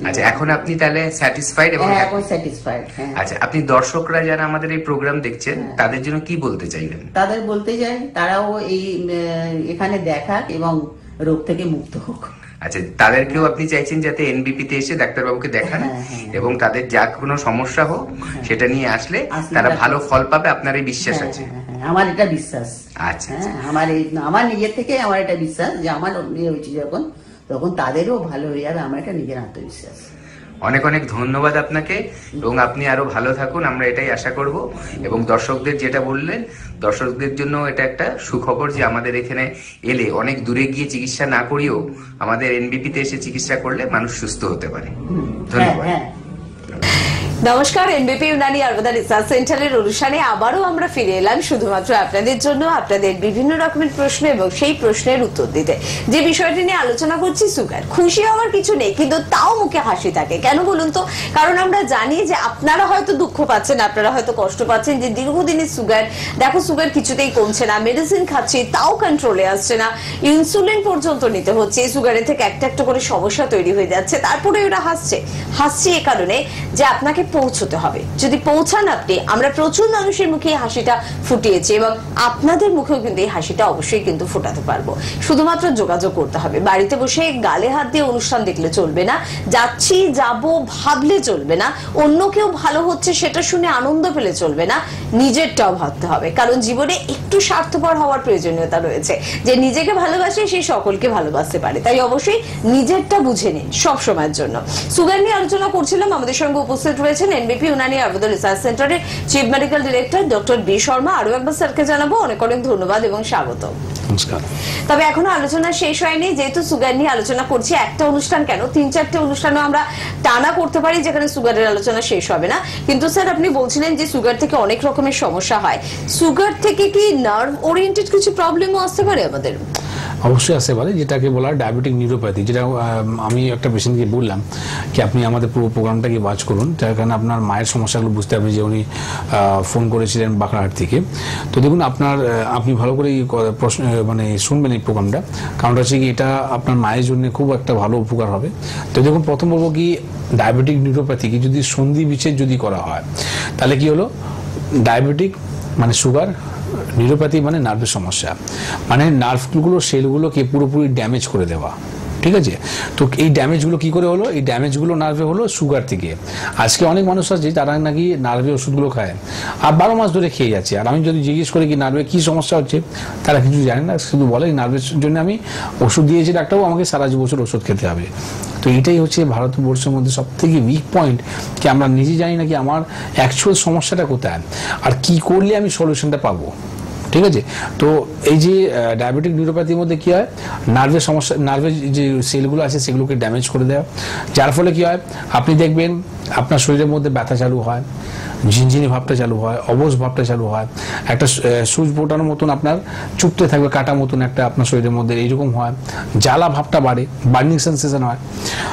আচ্ছা, এখন আপনি তাহলে স্যাটিসফাইড? এবং এখন স্যাটিসফাইড। আচ্ছা, আপনি দর্শকরা যারা আমাদের এই প্রোগ্রাম দেখছেন তাদের জন্য কি বলতে চাইবেন? তাদের বলতে চাই তারাও এই এখানে দেখাক এবং রোগ থেকে মুক্ত হোক। আচ্ছা, তাদেরকেও আপনি চাইছেন যাতে এনবিপি তে এসে ডাক্তারবাবুকে দেখান এবং তাদের যা কোনো সমস্যা হোক সেটা নিয়ে আসলে তারা ভালো ফল পাবে, আপনার এই বিশ্বাস আছে? আমার এটা বিশ্বাস। আচ্ছা, আমার নিজের থেকে আমার এটা বিশ্বাস যে আমার হয়েছে যখন, তখন তাদেরও ভালো হয়ে যাবে, আমার এটা নিজের আত্মবিশ্বাস। অনেক অনেক ধন্যবাদ আপনাকে, এবং আপনি আরো ভালো থাকুন, আমরা এটাই আশা করব। এবং দর্শকদের যেটা বললেন, দর্শকদের জন্য এটা একটা সুখবর যে আমাদের এখানে এলে অনেক দূরে গিয়ে চিকিৎসা না করিয়েও আমাদের এনবিপি তে এসে চিকিৎসা করলে মানুষ সুস্থ হতে পারে। ধন্যবাদ। নমস্কার, এনবিপি ইউনানি আয়ুর্বেদা রিসার্চ সেন্টারের অনুষ্ঠানে আবারও আমরা ফিরে এলাম শুধুমাত্র আপনাদের জন্য, আপনাদের বিভিন্ন রকমের প্রশ্ন এবং সেই প্রশ্নের উত্তর দিতে। যে বিষয়টি নিয়ে আলোচনা করছি সুগার। খুশি হওয়ার কিছু নেই, কিন্তু তাও মুখে হাসি থাকে। কেন বলুন তো? কারণ আমরা জানি যে আপনারা হয়তো দুঃখ পাচ্ছেন, আপনারা হয়তো কষ্ট পাচ্ছেন যে দীর্ঘদিনের সুগার, দেখো সুগার কিছুতেই কমছে না, মেডিসিন খাচ্ছি তাও কন্ট্রোলে আসছে না, ইনসুলিন পর্যন্ত নিতে হচ্ছে, এই সুগারের থেকে একটা একটা করে সমস্যা তৈরি হয়ে যাচ্ছে। তারপরে ওরা হাসছে এ কারণে যে আপনাকে পৌঁছতে হবে। যদি পৌঁছান আপনি, আমরা প্রচুর মানুষের মুখে হাসিটা ফুটিয়েছি এবং আপনাদের মুখেও কিন্তু এই হাসিটা অবশ্যই কিন্তু ফোটাতে পারবো। শুধুমাত্র যোগাযোগ করতে হবে। বাড়িতে বসে গালে হাত দিয়ে অনুষ্ঠান দেখলে চলবে না, যাচ্ছি যাব ভাবলে চলবে না, অন্য কেউ ভালো হচ্ছে সেটা শুনে আনন্দ পেলে চলবে না, নিজেরটাও ভাবতে হবে। কারণ জীবনে একটু স্বার্থপর হওয়ার প্রয়োজনীয়তা রয়েছে। যে নিজেকে ভালোবাসে সে সকলকে ভালোবাসতে পারে, তাই অবশ্যই নিজেরটা বুঝে নিন সব সময়ের জন্য। সুগার নিয়ে আলোচনা করছিলাম, আমাদের সঙ্গে উপস্থিত রয়েছেন এনবিপি ইউনানি আয়ুর্বেদা রিসার্চ সেন্টারের chief medical director doctor B Sharma. আরো একবার স্যারকে জানাবো অনেক অনেক ধন্যবাদ এবং স্বাগত। নমস্কার। তবে এখনো আলোচনা শেষ হয়নি, যেহেতু সুগার নিয়ে আলোচনা করছি। একটা অনুষ্ঠান কেন, 3-4টে অনুষ্ঠানও আমরা টানা করতে পারি যেখানে সুগারের আলোচনা শেষ হবে না। কিন্তু স্যার, আপনি বলছিলেন যে সুগার থেকে অনেক রকমের সমস্যা হয়। সুগার থেকে কি নার্ভ ওরিয়েন্টেড কিছু প্রবলেমও আসতে পারে আমাদের? অবশ্যই আসতে পারে, যেটাকে বলা হয় ডায়াবেটিক নিউরোপ্যাথি। যেটা আমি একটা পেশেন্টকে বললাম কি আপনি আমাদের পুরো প্রোগ্রামটাকে ওয়াচ করুন, তার কারণে আপনার মায়ের সমস্যাগুলো বুঝতে পারবেন। যে উনি ফোন করেছিলেন বাঁকড়াহাট থেকে। তো দেখুন, আপনি ভালো করে প্রশ্ন মানে শুনবেন এই প্রোগ্রামটা, কারণ হচ্ছে কি এটা আপনার মায়ের জন্য খুব একটা ভালো উপকার হবে। তো দেখুন, প্রথম বলবো কি ডায়াবেটিক নিউরোপ্যাথিকে যদি সন্ধি বিচ্ছেদ যদি করা হয় তাহলে কি হলো, ডায়াবেটিক মানে সুগার, নিউরোপ্যাথি মানে নার্ভের সমস্যা, মানে নার্ভগুলো সেলগুলোকে পুরোপুরি ড্যামেজ করে দেওয়া। ঠিক আছে? তো এই ড্যামেজগুলো কি করে হলো? এই ড্যামেজগুলো নার্ভে হলো সুগার থেকে। আজকে অনেক মানুষ আছে তারা নাকি নার্ভের ওষুধগুলো খায় আর 12 মাস ধরে খেয়ে যাচ্ছে। আর আমি যদি জিজ্ঞেস করি কি নার্ভে কি সমস্যা হচ্ছে, তারা কিছু জানে না, শুধু বলে নার্ভের জন্য আমি ওষুধ দিয়েছি ডাক্তারবাবু, আমাকে সারা বছর ওষুধ খেতে হবে। তো এটাই হচ্ছে ভারতবর্ষের মধ্যে সব থেকে উইক পয়েন্ট, কি আমরা নিজে জানি না কি আমার অ্যাকচুয়াল সমস্যাটা কোথায় আর কি করলে আমি সলিউশনটা পাবো। ঠিক আছে? তো এই যে ডায়াবেটিক নিউরোপ্যাথির মধ্যে কি হয়, নার্ভের সমস্যা, নার্ভের যে সেলগুলো আছে সেগুলোকে ড্যামেজ করে দেয়, যার ফলে কি হয় আপনি দেখবেন আপনার শরীরের মধ্যে ব্যথা চালু হয়, ঝিনঝিনি ভাবটা চালু হয়, অবশ ভাবটা চালু হয়, একটা সুচ ফোটানোর মতন আপনার চুপতে থাকবে কাটা মতন একটা আপনার শরীরের মধ্যে এইরকম হয়, জ্বালা ভাবটা বাড়ে, বার্নিং সেন্সেশন হয়।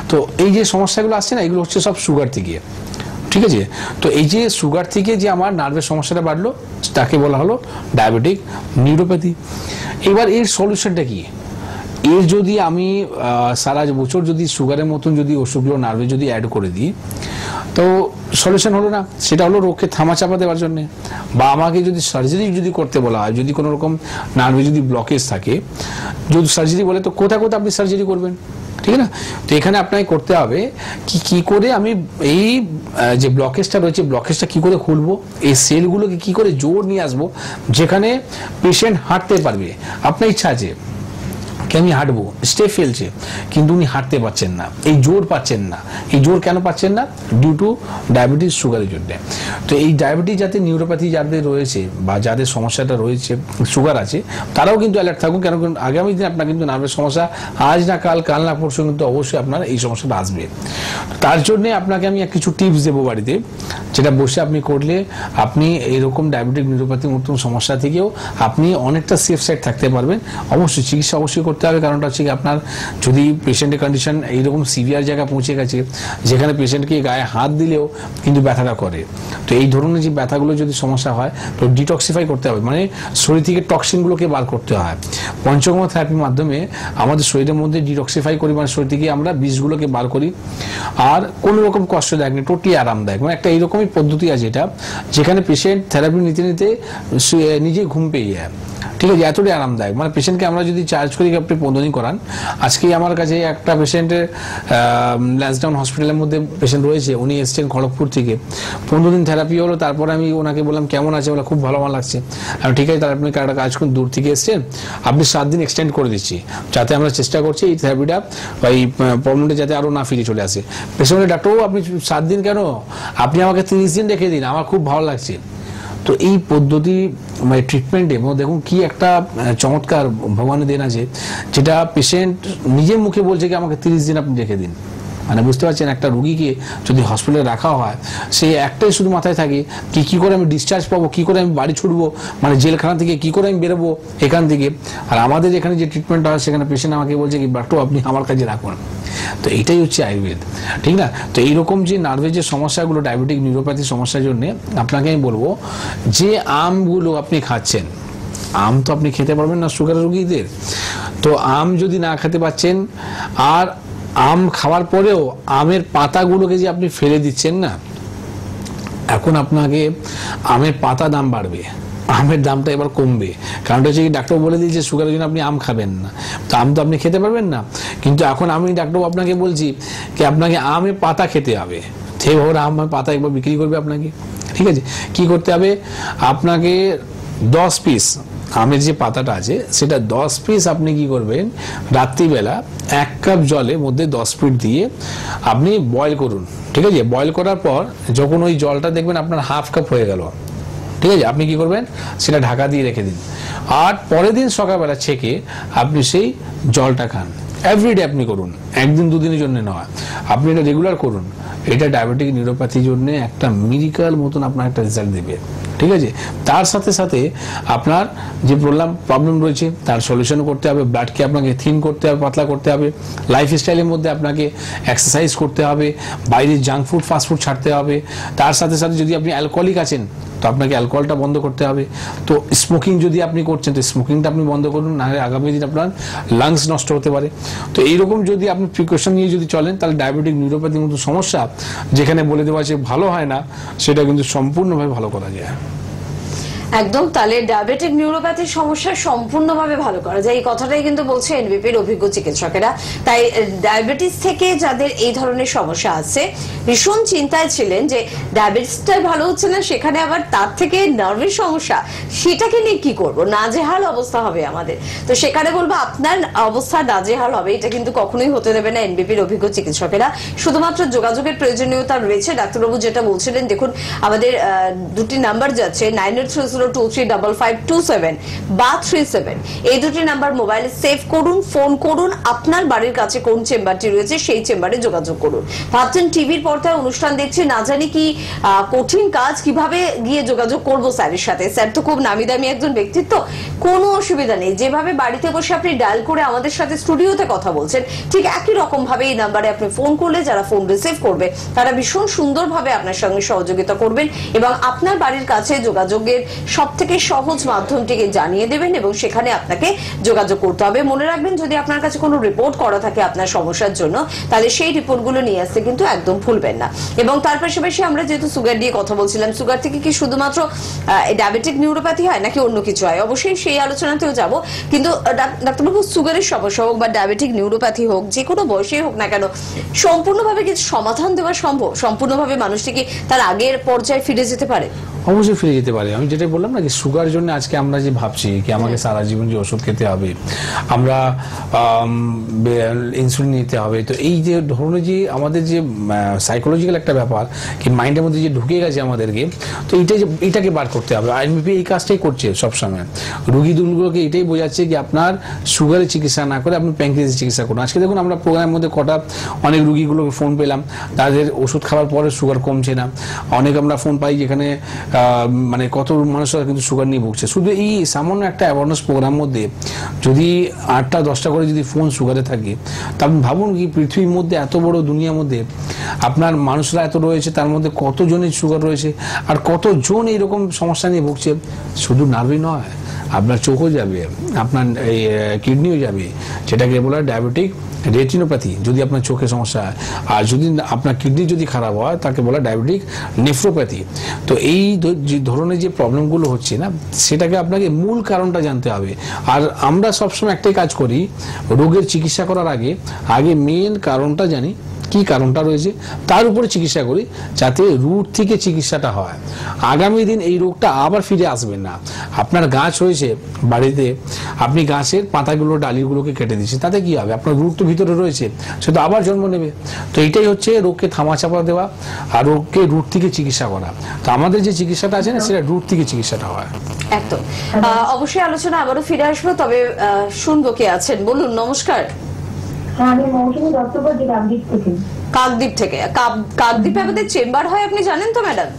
তো এই যে সমস্যাগুলো আসছে না, এগুলো হচ্ছে সব সুগার থেকে। ঠিক আছে? তো এই যে সুগার থেকে যে আমার নার্ভের সমস্যাটা বাড়লো তাকে বলা হলো ডায়াবেটিক নিউরোপ্যাথি। এবার এর সলিউশনটা কি? এর যদি আমি সারা বছর যদি সুগারের মতন যদি ওষুধগুলো নার্ভে যদি অ্যাড করে দিই, তো সলিউশন হলো না। সেটা হলো রোগকে থামাচাপা দেওয়ার জন্য। বা আমাকে যদি সার্জারি যদি করতে বলা হয়, যদি কোনো রকম নার্ভে যদি ব্লকেজ থাকে, যদি সার্জারি বলে, তো কোথায় কোথায় আপনি সার্জারি করবেন? ঠিক না? তো এখানে আপনাকে করতে হবে কি করে আমি এই যে ব্লকেজটা রয়েছে ব্লকেজটা কি করে খুলবো, এই সেলগুলোকে কি করে জোর নিয়ে আসবো যেখানে পেশেন্ট হাঁটতে পারবে। আপনার ইচ্ছা আছে কি আমি হাঁটবো, স্টেপ ফেলছে কিন্তু উনি হাঁটতে পারছেন না, এই জোর পাচ্ছেন না। এই জোর কেন পাচ্ছেন না? ডিউ টু ডায়াবেটিস, সুগারের জন্য। তো এই ডায়াবেটিস যাতে নিউরোপ্যাথি যাদের রয়েছে বা যাদের সমস্যাটা রয়েছে সুগার আছে তারাও কিন্তু অ্যালার্ট থাকুন, কেন আগামী দিন আপনার কিন্তু নার্ভের সমস্যা আজ না কাল, কাল না পরশু কিন্তু অবশ্যই আপনার এই সমস্যাটা আসবে। তার জন্যে আপনাকে আমি কিছু টিপস দেবো বাড়িতে, যেটা বসে আপনি করলে আপনি এইরকম ডায়াবেটিক নিউরোপ্যাথির মতন সমস্যা থেকেও আপনি অনেকটা সেফ সাইড থাকতে পারবেন। অবশ্যই চিকিৎসা অবশ্যই করতে হবে, কারণটা হচ্ছে কি আপনার যদি পেশেন্টের কন্ডিশন এইরকম সিভিয়ার জায়গায় পৌঁছে গেছে যেখানে পেশেন্টকে গায়ে হাত দিলেও কিন্তু ব্যথাটা করে, তো এই ধরনের যে ব্যথাগুলো যদি সমস্যা হয় তো ডিটক্সিফাই করতে হবে, মানে শরীর থেকে টক্সিনগুলোকে বার করতে হয়। পঞ্চকর্ম থেরাপির মাধ্যমে আমাদের শরীরের মধ্যে ডিটক্সিফাই করি, মানে শরীর থেকে আমরা বিষগুলোকে বার করি, আর কোনো রকম কষ্টদায়ক নেই, টোটালি আরামদায়ক। মানে একটা এইরকমই পদ্ধতি আছে এটা, যেখানে পেশেন্ট থেরাপি নিতে নিতে নিজে ঘুম পেয়ে যায়। ঠিক আছে, এতটাই আরামদায়ক। মানে পেশেন্টকে আমরা যদি চার্জ করি আপনি 15 দিন করান, আজকেই আমার কাছে একটা পেশেন্টের ল্যান্সডাউন হসপিটালের মধ্যে পেশেন্ট রয়েছে, উনি এসছেন খড়গপুর থেকে, 15 দিন থেরাপি হলো। তারপরে আমি ওনাকে বললাম কেমন আছে, বলে খুব ভালো লাগছে। আমি ঠিক আছে, তাহলে আপনি একটা কাজ করুন, দূর থেকে এসছেন আপনি 7 দিন এক্সটেন্ড করে দিচ্ছি, যাতে আমরা চেষ্টা করছি এই থেরাপিটা বা এই প্রবলেমটা যাতে আরও না ফিরে চলে আসে। পেশেন্টের ডাক্তারবাবু আপনি 7 দিন কেন, আপনি আমাকে 30 দিন রেখে দিন, আমার খুব ভালো লাগছে। তো এই পদ্ধতি মানে ট্রিটমেন্টে দেখুন কি একটা চমৎকার ভগবানের দেন আছে, যেটা পেশেন্ট নিজের মুখে বলছে কি আমাকে 30 দিন আপনি রেখে দিন। মানে বুঝতে পারছেন, একটা রুগীকে যদি হসপিটালে রাখা হয় সে একটাই শুধু মাথায় থাকে কি করে আমি ডিসচার্জ পাবো, কি করে আমি বাড়ি ছুটবো, মানে জেলখানা থেকে কি করে আমি বেরোবো এখান থেকে। আর আমাদের এখানে যে ট্রিটমেন্টটা হয় সেখানে পেশেন্ট আমাকে বলছে কি ডাক্তার আপনি আমার কাছে রাখুন। তো এইটাই হচ্ছে আয়ুর্বেদ, ঠিক না? তো এইরকম যে নার্ভের যে সমস্যাগুলো ডায়াবেটিক নিউরোপ্যাথি সমস্যার জন্য আপনাকে আমি বলবো যে আমগুলো আপনি খাচ্ছেন, আম তো আপনি খেতে পারবেন না সুগার রোগীদের, তো আম যদি না খেতে পাচ্ছেন, আর আম খাওয়ার পরেও আমের পাতাগুলোকে যে আপনি ফেলে দিচ্ছেন না, এখন আপনাকে আমের পাতা দাম বাড়বে, আমের দামটা এবার কমবে। কারণটা হচ্ছে কি ডাক্তার বলে দিয়েছে সুগারের জন্য আপনি আম খাবেন না, তো আম তো আপনি খেতে পারবেন না। কিন্তু এখন আমি ডাক্তার আপনাকে বলছি কি আপনাকে আমের পাতা খেতে হবে, সেইভাবে আমের পাতা একবার বিক্রি করবে আপনাকে। ঠিক আছে, কি করতে হবে আপনাকে 10 পিস আমের যে পাতাটা আছে সেটা 10 পিস আপনি কি করবেন রাত্রিবেলা 1 কাপ জলের মধ্যে 10 মিনিট দিয়ে আপনি বয়েল করুন। ঠিক আছে, বয়েল করার পর যখন ওই জলটা দেখবেন আপনার হাফ কাপ হয়ে গেল, ঠিক আছে, আপনি কি করবেন সেটা ঢাকা দিয়ে রেখে দিন, আর পরের দিন সকালবেলা ছেঁকে আপনি সেই জলটা খান। এভরিডে আপনি করুন, একদিন দুদিনের জন্য নয়, আপনি এটা রেগুলার করুন। এটা ডায়াবেটিক নিউরোপ্যাথির জন্য একটা মিরাকল মতন আপনার একটা রেজাল্ট দেবে। ঠিক আছে, তার সাথে সাথে আপনার যে প্রবলেম রয়েছে তার সলিউশন করতে হবে, ব্লাডকে আপনাকে থিন করতে হবে, পাতলা করতে হবে, লাইফস্টাইলের মধ্যে আপনাকে এক্সারসাইজ করতে হবে, বাইরের জাঙ্ক ফুড ফাস্টফুড ছাড়তে হবে। তার সাথে সাথে যদি আপনি অ্যালকোহলিক আছেন তো আপনাকে অ্যালকোহলটা বন্ধ করতে হবে। তো স্মোকিং যদি আপনি করছেন তো স্মোকিংটা আপনি বন্ধ করুন, নাহলে আগামী দিন আপনার লাংস নষ্ট হতে পারে। তো এইরকম যদি আপনি প্রিকশন নিয়ে যদি চলেন তাহলে ডায়াবেটিক নিউরোপ্যাথির মতো সমস্যা যেখানে বলে দেওয়া আছে ভালো হয় না, সেটা কিন্তু সম্পূর্ণভাবে ভালো করা যায়। একদম, তাহলে ডায়াবেটিক নিউরোপ্যাথির সমস্যা সম্পূর্ণভাবে ভালো করা যায়, এই কথাটাই কিন্তু বলছে এনবিপির অভিজ্ঞ চিকিৎসকেরা। তাই ডায়াবেটিস থেকে যাদের এই ধরনের সমস্যা আছে ভীষণ চিন্তায় ছিলেন যে ডায়াবেটিসটাই ভালো হচ্ছে না, সেখানে আবার তার থেকে নার্ভের সমস্যা, সেটাকে নিয়ে কি করব, নাজেহাল অবস্থা হবে আমাদের। তো সেখানে বলবো আপনার অবস্থা নাজেহাল হবে এটা কিন্তু কখনোই হতে দেবে না এনবিপির অভিজ্ঞ চিকিৎসকেরা। শুধুমাত্র যোগাযোগের প্রয়োজনীয়তা রয়েছে। ডাক্তারবাবু যেটা বলছিলেন, দেখুন আমাদের দুটি নাম্বার যাচ্ছে 9830235527 বা 37, এই দুটি নাম্বার মোবাইলে সেভ করুন, ফোন করুন, আপনার বাড়ির কাছে কোন চেম্বারটি রয়েছে সেই চেম্বারে যোগাযোগ করুন। ভাবছেন টিভির পর্দায় অনুষ্ঠান দেখছি, না জানি কি কঠিন কাজ, কিভাবে গিয়ে যোগাযোগ করবো স্যারের সাথে, স্যার তো খুব নামি দামি একজন ব্যক্তিত্ব, কোনো অসুবিধা নেই। যেভাবে বাড়িতে বসে আপনি ডায়াল করে আমাদের সাথে স্টুডিওতে কথা বলছেন, ঠিক একই রকম ভাবে এই নাম্বারে আপনি ফোন করলে যারা ফোন রিসিভ করবে তারা ভীষণ সুন্দরভাবে আপনার সঙ্গে সহযোগিতা করবেন এবং আপনার বাড়ির কাছে যোগাযোগের সব থেকে সহজ মাধ্যমটিকে জানিয়ে দেবেন এবং সেখানে আপনাকে যোগাযোগ করতে হবে। মনে রাখবেন, যদি আপনার কাছে কোনো রিপোর্ট করা থাকে আপনার সমস্যার জন্য, তাহলে সেই রিপোর্টগুলো নিয়ে আসতে কিন্তু একদম ভুলবেন না। এবং তার পাশাপাশি আমরা যেহেতু সুগার নিয়ে কথা বলছিলাম, সুগার থেকে কি শুধুমাত্র ডায়াবেটিক নিউরোপ্যাথি হয় নাকি অন্য কিছু হয়, অবশ্যই সেই আলোচনাতেও যাব। কিন্তু ডাক্তারবাবু, সুগারের সমস্যা হোক বা ডায়াবেটিক নিউরোপ্যাথি হোক, যে কোনো বয়সেই হোক না কেন, সম্পূর্ণভাবে কিছু সমাধান দেওয়া সম্ভব? সম্পূর্ণভাবে মানুষটি কি তার আগের পর্যায়ে ফিরে যেতে পারে? অবশ্যই ফিরে যেতে পারে। আমি যেটা বললাম না, যে সুগার জন্য আজকে আমরা যে ভাবছি কি আমাকে সারা জীবন যে ওষুধ খেতে হবে, আমরা ইনসুলিন নিতে হবে, তো এই যে ধরনের যে আমাদের যে সাইকোলজিক্যাল একটা ব্যাপার কি মাইন্ডের মধ্যে যে ঢুকে গেছে আমাদেরকে, তো এটাকে বার করতে হবে। আইএমপি এই কাজটাই করছে সবসময়, রুগী দুলগুলোকে এটাই বোঝাচ্ছে কি আপনার সুগারের চিকিৎসা না করে আপনি প্যাঙ্ক্রিয়াসের চিকিৎসা করুন। আজকে দেখুন আমরা প্রোগ্রামের মধ্যে অনেক রুগীগুলোকে ফোন পেলাম, তাদের ওষুধ খাওয়ার পরে সুগার কমছে না। অনেক আমরা ফোন পাই যেখানে মানে কত মানুষরা কিন্তু সুগার নিয়ে ভুগছে। শুধু এই সামান্য একটা অ্যাওয়ারনেস প্রোগ্রাম মধ্যে যদি 8টা 10টা করে যদি ফোন সুগারে থাকে, তা আপনি ভাবুন কি পৃথিবীর মধ্যে এত বড় দুনিয়ার মধ্যে আপনার মানুষরা এত রয়েছে, তার মধ্যে কতজনের সুগার রয়েছে আর কতজন এইরকম সমস্যা নিয়ে ভুগছে। শুধু নার্ভই নয়, আপনার চোখও যাবে, আপনার এই কিডনিও যাবে, যেটাকে বলা হয় ডায়াবেটিক রেটিনোপ্যাথি, যদি আপনার চোখে সমস্যা হয়। আর যদি আপনার কিডনি যদি খারাপ হয় তাকে বলা ডায়াবেটিক নেফ্রোপ্যাথি। তো এই ধরনের যে প্রবলেমগুলো হচ্ছে না, সেটাকে আপনাকে মূল কারণটা জানতে হবে। আর আমরা সবসময় একটাই কাজ করি, রোগের চিকিৎসা করার আগে মেন কারণটা জানি, কি কারণটা রয়েছে, তার উপরে চিকিৎসা করি, যাতে রুট থেকে চিকিৎসাটা হয়। আগামী দিন এই রোগটা আবার ফিরে আসবে না। আপনার গাছ হয়েছে বাড়িতে, আপনি গাছের পাতাগুলো ডালিগুলোকে কেটে দিচ্ছেন, তাতে কি হবে? আপনার রুট তো ভিতরে রয়েছে, সে তো আবার জন্ম নেবে। তো এটাই হচ্ছে রোগকে থামাচাপা দেওয়া আর রোগকে রুট থেকে চিকিৎসা করা। তো আমাদের যে চিকিৎসাটা আছে না, সেটা রুট থেকে চিকিৎসাটা হয়। একদম। অবশ্যই আলোচনা আবারও ফিরে আসবো, তবে শুনবো কে আছেন, বলুন। নমস্কার। আমি মৌসুমী দত্ত বলছি, কাকদ্বীপ থেকে। কাকদ্বীপ থেকে? কাকদ্বীপে আমাদের চেম্বার হয়, আপনি জানেন তো ম্যাডাম?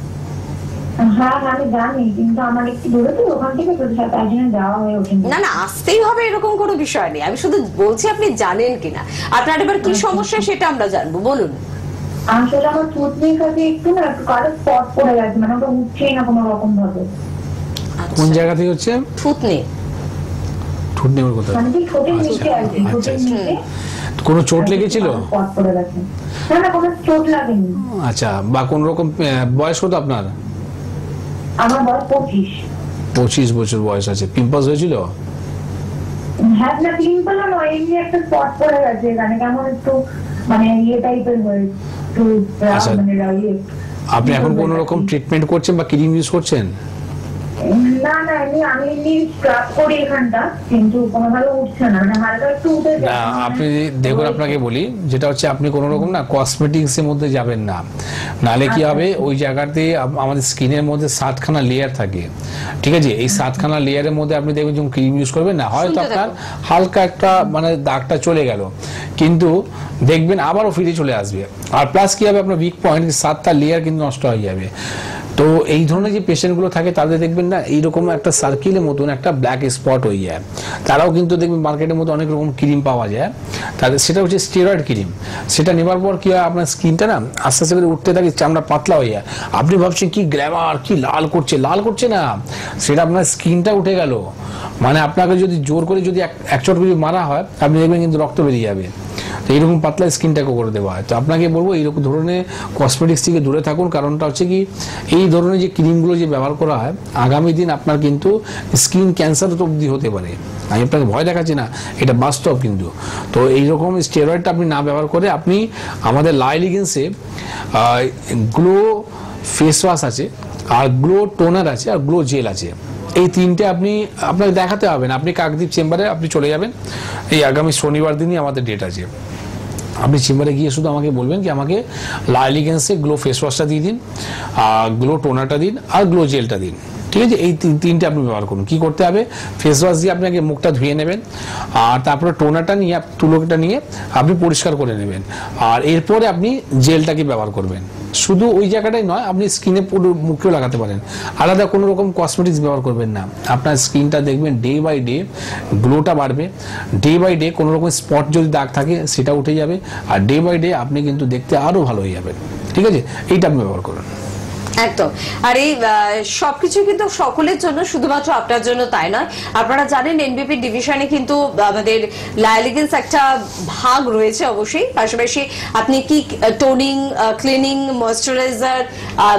হ্যাঁ আমি জানি, কিন্তু আমার একটু দূরে তো, ওখান থেকে তার জন্য যাওয়া হয়ে ওঠে না। না, আসতেই হবে এরকম কোনো বিষয় নেই, আমি শুধু বলছি আপনি জানেন কিনা। আপনার এবার কি সমস্যা সেটা আমরা জানবো, বলুন। আসলে আমার থুতনির কাছে একটু না একটু কালো স্পট পড়ে গেছে, মানে ওটা উঠছেই না কোনো রকম ভাবে। কোন জায়গা থেকে হচ্ছে? থুতনি। থুতনি ওর কথা, মানে ঠোঁটের নিচে আর কি, ঠোঁটের নিচে। কোনো চোট লেগেছিল? স্পট পড়ে গেছে। না না, কোনো চোট লাগেনি। আচ্ছা, বা কোন রকম বয়স কত আপনার? আমার বয়স 25। 25 বছর বয়স আছে। পিম্পলস হয়েছিল? হ্যাঁ না, পিম্পল নয়, এমনি একটা স্পট পড়ে গেছে, মানে কেমন একটু মানে ইয়ে টাইপের হয়েছে। আপনি এখন কোন রকম ট্রিটমেন্ট করছেন বা ক্রিম ইউজ করছেন? না না, আমি এমনি স্ক্রাব করি এখানটা, কিন্তু কোনোভাবে উঠছে না, মানে হালকা একটু উঠে যায়। আপনি দেখুন, আপনাকে বলি যেটা হচ্ছে, আপনি কোন রকম না কসমেটিক্স এর মধ্যে যাবেন না, নালে কি হবে ওই জায়গাতে আমাদের স্কিনের মধ্যে 7খানা লেয়ার থাকে, ঠিক আছে? এই 7খানা লেয়ারের মধ্যে আপনি দেখবেন যখন ক্রিম ইউজ করবেন না, হয়তো আপনার হালকা একটা মানে দাগটা চলে গেল, কিন্তু দেখবেন আবারও ফিরে চলে আসবে। আর প্লাস কি হবে, আপনার উইক পয়েন্ট 7টা লেয়ার কিন্তু নষ্ট হয়ে যাবে। তো এই ধরনের যে পেশেন্টগুলো থাকে তাদের দেখবেন না এইরকম একটা সার্কিলের মতন একটা ব্ল্যাক স্পট হয়ে যায়। তারাও কিন্তু দেখবেন মার্কেটের মধ্যে অনেক রকম ক্রিম পাওয়া যায়, তাদের সেটা হচ্ছে স্টেরয়েড ক্রিম। সেটা নেবার পর কি হয়, আপনার স্কিনটা না আস্তে আস্তে করে উঠতে থাকে, চামড়া পাতলা হয়ে যায়। আপনি ভাবছেন কি গ্ল্যামার, কি লাল করছে, লাল করছে না, সেটা আপনার স্কিনটা উঠে গেল। মানে আপনাকে যদি জোর করে যদি এক চট করে মারা হয়, আপনি দেখবেন কিন্তু রক্ত বেরিয়ে যাবে। তো এইরকম পাতলা স্কিনটাকে করে দেওয়া হয়। তো আপনাকে বলবো এইরকম ধরনের কসমেটিক্স থেকে দূরে থাকুন। কারণটা হচ্ছে কি, এই ধরনের যে ক্রিমগুলো যে ব্যবহার করা হয়, আগামী দিন আপনার কিন্তু স্কিন ক্যান্সার তো অবধি হতে পারে। আমি আপনাকে ভয় দেখাচ্ছি না, এটা বাস্তব কিন্তু। তো এইরকম স্টেরয়েডটা আপনি না ব্যবহার করে আপনি আমাদের লাইলিগেন্সে গ্লো ফেস ওয়াশ আছে, আর গ্লো টোনার আছে, আর গ্লো জেল আছে। এই তিনটে আপনাকে দেখাতে হবে না, আপনি কাকদ্বীপ চেম্বারে আপনি চলে যাবেন। এই আগামী শনিবার দিনই আমাদের ডেট আছে। আপনি চেম্বারে গিয়ে শুধু আমাকে বলবেন কি আমাকে লাইলিগেন্সে গ্লো ফেস ওয়াশটা দিয়ে দিন, আর গ্লো টোনারটা দিন, আর গ্লো জেলটা দিন, ঠিক আছে? এই তিনটে আপনি ব্যবহার করুন। কি করতে হবে, ফেস ওয়াশ দিয়ে আপনাকে মুখটা ধুয়ে নেবেন, আর তারপরে টোনারটা নিয়ে তুলোটা নিয়ে আপনি পরিষ্কার করে নেবেন, আর এরপরে আপনি জেলটাকে ব্যবহার করবেন। শুধু ওই জায়গাটাই নয়, আপনি স্কিনে পুরো মুখেও লাগাতে পারেন। আলাদা কোনো রকম কসমেটিক্স ব্যবহার করবেন না। আপনার স্কিনটা দেখবেন ডে বাই ডে গ্লোটা বাড়বে, ডে বাই ডে কোনো রকম স্পট যদি দাগ থাকে সেটা উঠে যাবে, আর ডে বাই ডে আপনি কিন্তু দেখতে আরও ভালো হয়ে যাবেন, ঠিক আছে? এইটা আপনি ব্যবহার করুন। একদম। আর এই সবকিছু কিন্তু সকলের জন্য, শুধুমাত্র আপনার জন্য তাই নয়। আপনারা জানেন এনবিপি ডিভিশনে কিন্তু আমাদের লাইলিগেন্স একটা ভাগ রয়েছে অবশ্যই, পাশাপাশি আপনি কি টোনিং, ক্লিনিং, ময়েশ্চারাইজার